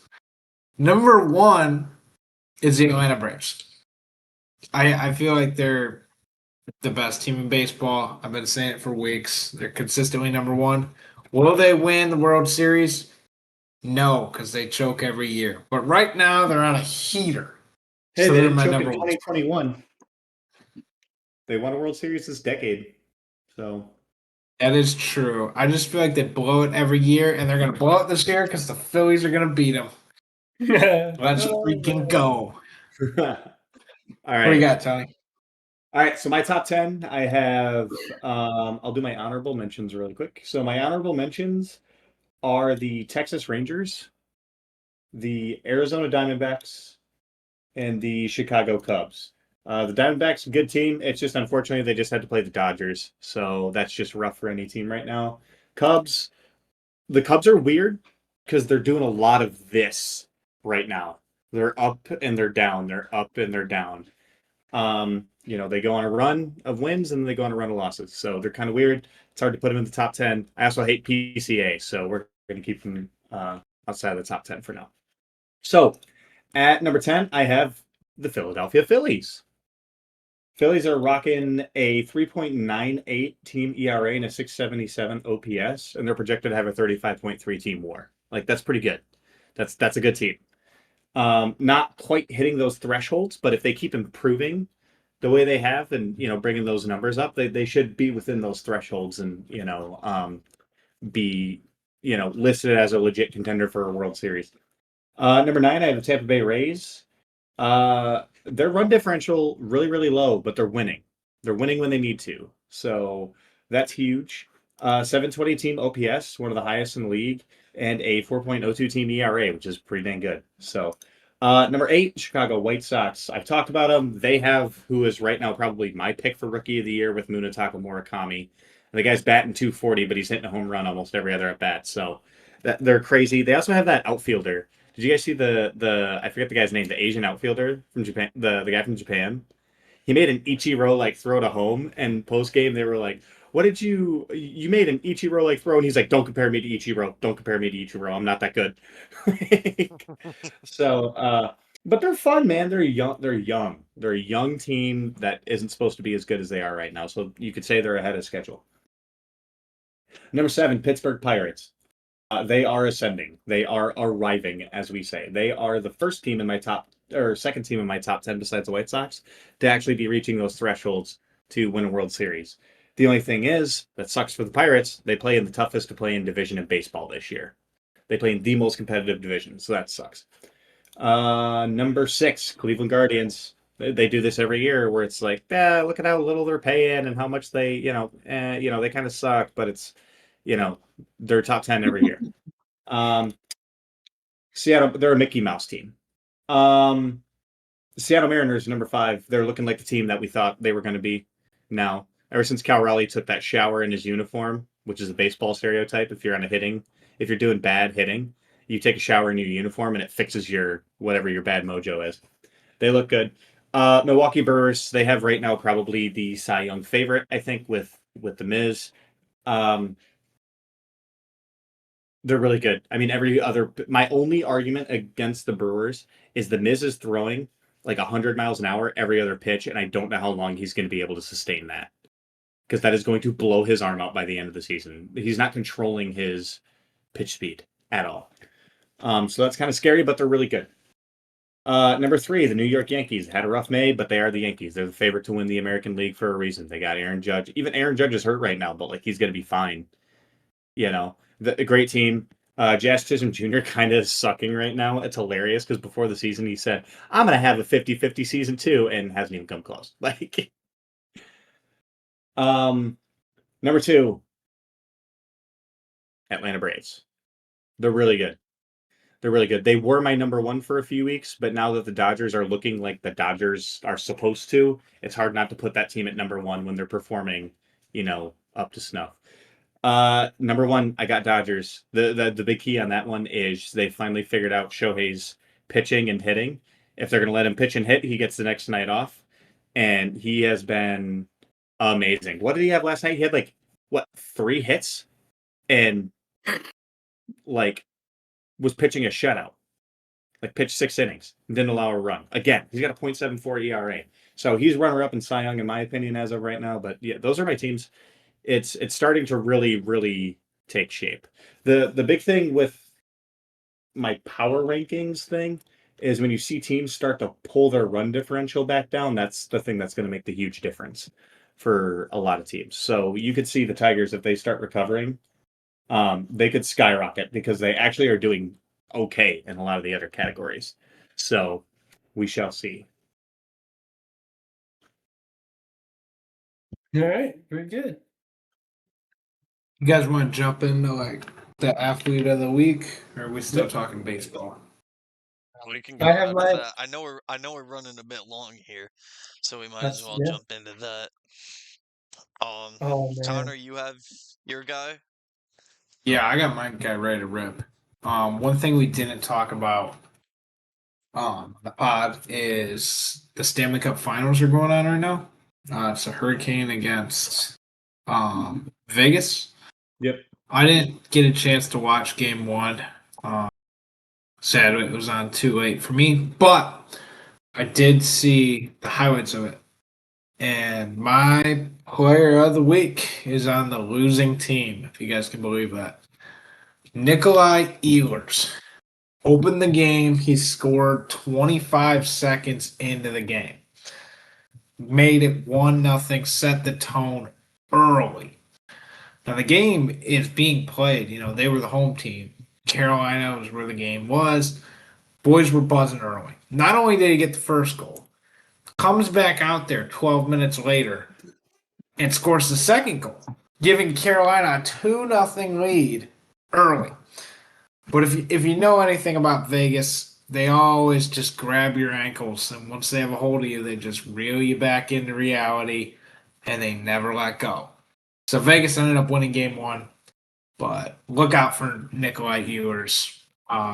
Number 1 is the Atlanta Braves. I feel like they're the best team in baseball. I've been saying it for weeks. They're consistently number 1. Will they win the World Series? No, because they choke every year. But right now, they're on a heater. Hey, So they they're didn't my choke in number 1. 2021. They won a World Series this decade. So That is true. I just feel like they blow it every year, and they're going to blow it this year because the Phillies are going to beat them. Let's freaking go. all What do you right. got, Tony? All right, so my top 10, I have I'll do my honorable mentions really quick. So my honorable mentions are the Texas Rangers, the Arizona Diamondbacks, and the Chicago Cubs. The Diamondbacks, a good team. It's just unfortunately they just had to play the Dodgers, so that's just rough for any team right now. Cubs, the Cubs are weird because they're doing a lot of this right now. They're up and they're down. They're up and they're down. They go on a run of wins and then they go on a run of losses. So they're kind of weird. It's hard to put them in the top 10. I also hate PCA, so we're going to keep them outside of the top 10 for now. So at number 10, I have the Philadelphia Phillies. Phillies are rocking a 3.98 team ERA and a 677 OPS, and they're projected to have a 35.3 team WAR. Like, that's pretty good. That's a good team. Not quite hitting those thresholds, but if they keep improving the way they have and bringing those numbers up, they should be within those thresholds and be listed as a legit contender for a World Series. Number 9, I have the Tampa Bay Rays. Their run differential really, really low, but they're winning. They're winning when they need to. So that's huge. 720 team OPS, one of the highest in the league, and a 4.02 team ERA, which is pretty dang good. So number 8, Chicago White Sox. I've talked about them. They have who is right now probably my pick for Rookie of the Year with Munetaka Murakami. The guy's batting 240, but he's hitting a home run almost every other at bat. So they're crazy. They also have that outfielder. Did you guys see the I forget the guy's name, the Asian outfielder from Japan, the guy from Japan? He made an Ichiro like throw to home, and post game they were like, "What did you made an Ichiro like throw?" And he's like, "Don't compare me to Ichiro. Don't compare me to Ichiro. I'm not that good." So, but they're fun, man. They're young. They're young. They're a young team that isn't supposed to be as good as they are right now. So you could say they're ahead of schedule. Number 7, Pittsburgh Pirates. They are ascending. They are arriving, as we say. They are the first team in my top, or second team in my top 10 besides the White Sox to actually be reaching those thresholds to win a World Series. The only thing is, that sucks for the Pirates. They play in the toughest to play in division in baseball this year. They play in the most competitive division, so that sucks. Number 6, Cleveland Guardians. They do this every year where it's like, look at how little they're paying and how much they, they kind of suck, but it's, they're top 10 every year. Seattle, they're a Mickey Mouse team. Seattle Mariners, number 5. They're looking like the team that we thought they were going to be now. Ever since Cal Raleigh took that shower in his uniform, which is a baseball stereotype, if you're doing bad hitting, you take a shower in your uniform and it fixes your whatever your bad mojo is. They look good. Milwaukee Brewers, they have right now probably the Cy Young favorite, I think, with the Miz. They're really good. I mean, my only argument against the Brewers is the Miz is throwing like 100 miles an hour every other pitch, and I don't know how long he's going to be able to sustain that because that is going to blow his arm out by the end of the season. He's not controlling his pitch speed at all. So that's kind of scary, but they're really good. Number 3, the New York Yankees had a rough May, but they are the Yankees. They're the favorite to win the American League for a reason. They got Aaron Judge. Even Aaron Judge is hurt right now, but like he's going to be fine. A great team. Jazz Chisholm Jr. kind of sucking right now. It's hilarious because before the season he said, "I'm going to have a 50-50 season too," and hasn't even come close. Like, number 2, Atlanta Braves. They're really good. They're really good. They were my number 1 for a few weeks, but now that the Dodgers are looking like the Dodgers are supposed to, it's hard not to put that team at number 1 when they're performing, up to snuff. Number 1, I got Dodgers. The big key on that one is they finally figured out Shohei's pitching and hitting. If they're going to let him pitch and hit, he gets the next night off. And he has been amazing. What did he have last night? He had 3 hits and was pitching a shutout. like pitched 6 innings, didn't allow a run. Again, he's got a .74 ERA. So he's runner-up in Cy Young in my opinion as of right now. But yeah, those are my teams. It's starting to really, really take shape. The big thing with my power rankings thing is when you see teams start to pull their run differential back down, that's the thing that's going to make the huge difference for a lot of teams. So you could see the Tigers, if they start recovering, they could skyrocket because they actually are doing okay in a lot of the other categories. So we shall see. All right, very good. You guys want to jump into like the athlete of the week, or are we still Yep. talking baseball? We can go I have out my- of that. I know we're running a bit long here, so we might as That's- well yeah. jump into that. Oh man, Connor, you have your guy? Yeah, I got my guy ready to rip. One thing we didn't talk about the pod is the Stanley Cup Finals are going on right now. It's a Hurricane against Vegas. Yep. I didn't get a chance to watch Game 1. Sad it was on too late for me, but I did see the highlights of it. And my player of the week is on the losing team, if you guys can believe that. Nikolai Ehlers opened the game. He scored 25 seconds into the game. Made it 1-0, set the tone early. Now the game is being played. You know, they were the home team. Carolina was where the game was. Boys were buzzing early. Not only did he get the first goal, comes back out there 12 minutes later and scores the second goal, giving Carolina a 2-0 lead early. But if you know anything about Vegas, they always just grab your ankles, and once they have a hold of you, they just reel you back into reality, and they never let go. So Vegas ended up winning Game 1, but look out for Nikolai Ehlers.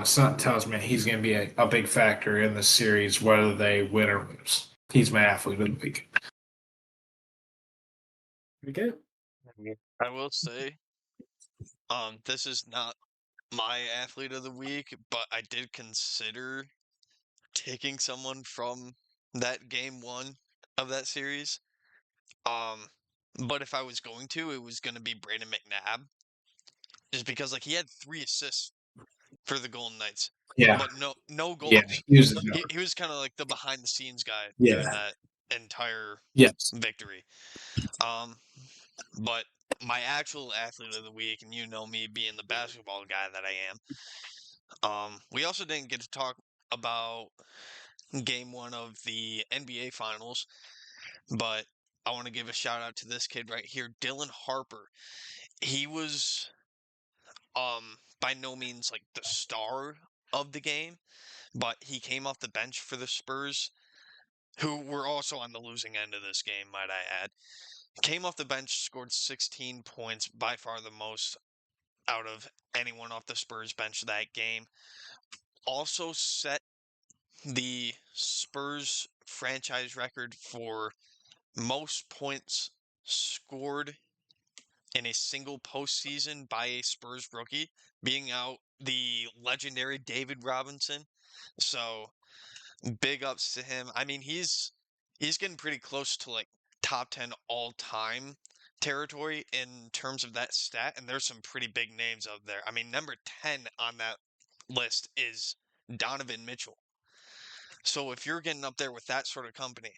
Something tells me he's going to be a big factor in the series, whether they win or lose. He's my athlete of the week. very good. I will say, this is not my athlete of the week, but I did consider taking someone from that Game 1 of that series. But if I was going to, it was going to be Brandon McNabb, just because like he had 3 assists for the Golden Knights, Yeah, but no goals. yeah, he was He was kind of like the behind the scenes guy Yeah. during that entire yes. victory. But my actual athlete of the week, and you know me being the basketball guy that I am, we also didn't get to talk about Game 1 of the NBA Finals, but I want to give a shout out to this kid right here, Dylan Harper. He was by no means like the star of the game, but he came off the bench for the Spurs, who were also on the losing end of this game, might I add. Came off the bench, scored 16 points, by far the most out of anyone off the Spurs bench that game. Also set the Spurs franchise record for most points scored in a single postseason by a Spurs rookie, being out the legendary David Robinson. So big ups to him. I mean, he's getting pretty close to like top 10 all time territory in terms of that stat, and there's some pretty big names out there. I mean, number 10 on that list is Donovan Mitchell. So if you're getting up there with that sort of company,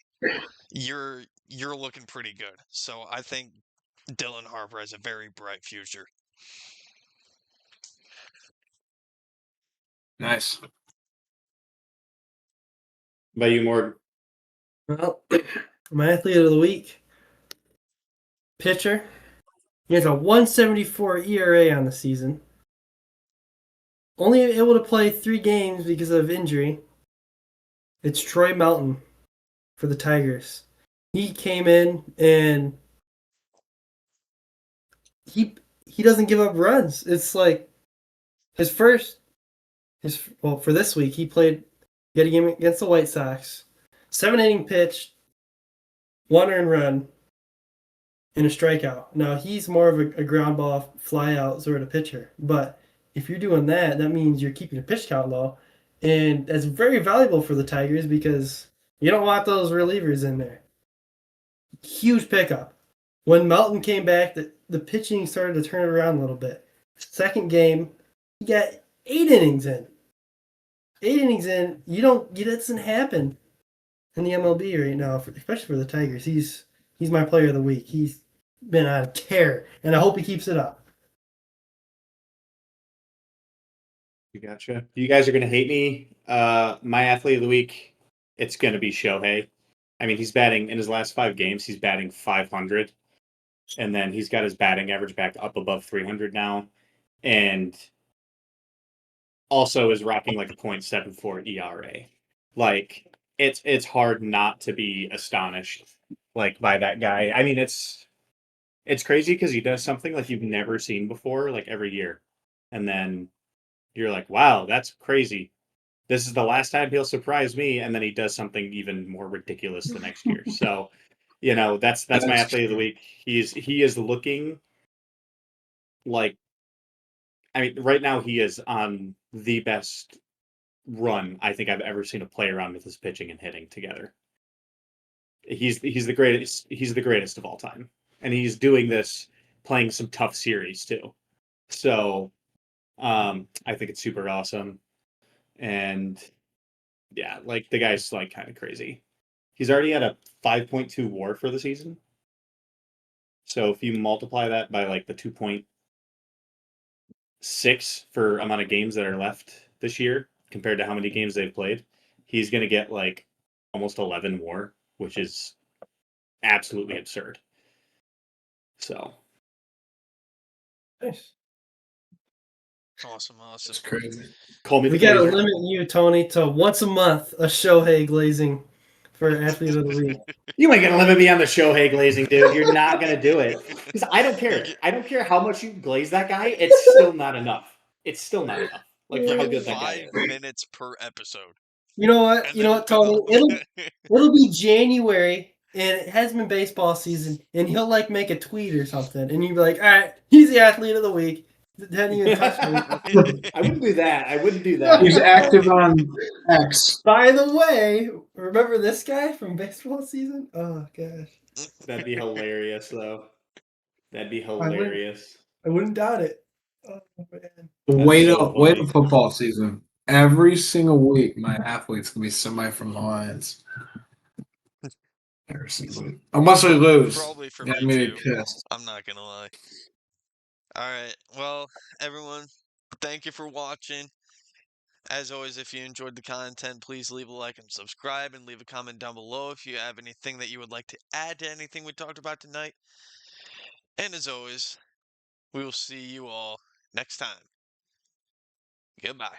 you're looking pretty good. So I think Dylan Harper has a very bright future. Nice. By you, Morgan? Well, my athlete of the week, pitcher. He has a 174 ERA on the season. Only able to play 3 games because of injury. It's Troy Melton for the Tigers. He came in and he doesn't give up runs. It's like for this week he had a game against the White Sox. 7-inning pitch, 1 earned run, and a strikeout. Now he's more of a ground ball fly out sort of pitcher. But if you're doing that, that means you're keeping your pitch count low. And that's very valuable for the Tigers because you don't want those relievers in there. Huge pickup. When Melton came back, the pitching started to turn around a little bit. Second game, he got 8 innings in. 8 innings in, it doesn't happen in the MLB right now, especially for the Tigers. He's my player of the week. He's been on a tear, and I hope he keeps it up. You gotcha. You guys are gonna hate me. My athlete of the week, it's gonna be Shohei. I mean, he's batting in his last 5 games. He's batting 500, and then he's got his batting average back up above 300 now, and also is rocking like a .74 ERA. Like it's hard not to be astonished like by that guy. I mean, it's crazy because he does something like you've never seen before, like every year, and then you're like, wow, that's crazy. This is the last time he'll surprise me, and then he does something even more ridiculous the next year. So, that's my athlete of the week. He is looking like, I mean, right now he is on the best run I think I've ever seen a player on with his pitching and hitting together. He's the greatest. He's the greatest of all time, and he's doing this playing some tough series too. So, I think it's super awesome. And yeah, like the guy's like kind of crazy. He's already at a 5.2 WAR for the season. So if you multiply that by like the 2.6 for amount of games that are left this year compared to how many games they've played, he's going to get like almost 11 WAR, which is absolutely absurd. So Nice. Awesome. It's crazy. call me We the got to Glazer. limit you, Tony, to once a month a Shohei glazing for athlete of the week. You ain't gonna limit me on the Shohei glazing, dude. You're not gonna do it because I don't care. I don't care how much you glaze that guy. It's still not enough. It's still not enough. Like for how good that guy 5 is. minutes per episode. You know what? And You know then what, Tony? we're It'll be January and it hasn't been baseball season, and he'll like make a tweet or something, and you'll be like, "All right, he's the athlete of the week." Didn't even touch me. I wouldn't do that. I wouldn't do that. He's active on X. By the way, remember this guy from baseball season? Oh gosh, That'd be hilarious, though. That'd be wouldn't- hilarious. I wouldn't doubt it. Oh man. Wait so up, wait funny. the football season. Every single week, my athlete's gonna be somebody from the Lions. Every single week. Unless we lose. probably for Yeah, me I'm gonna be too. pissed. I'm not gonna lie. All right. Well, everyone, thank you for watching. As always, if you enjoyed the content, please leave a like and subscribe, and leave a comment down below if you have anything that you would like to add to anything we talked about tonight. And as always, we will see you all next time. Goodbye.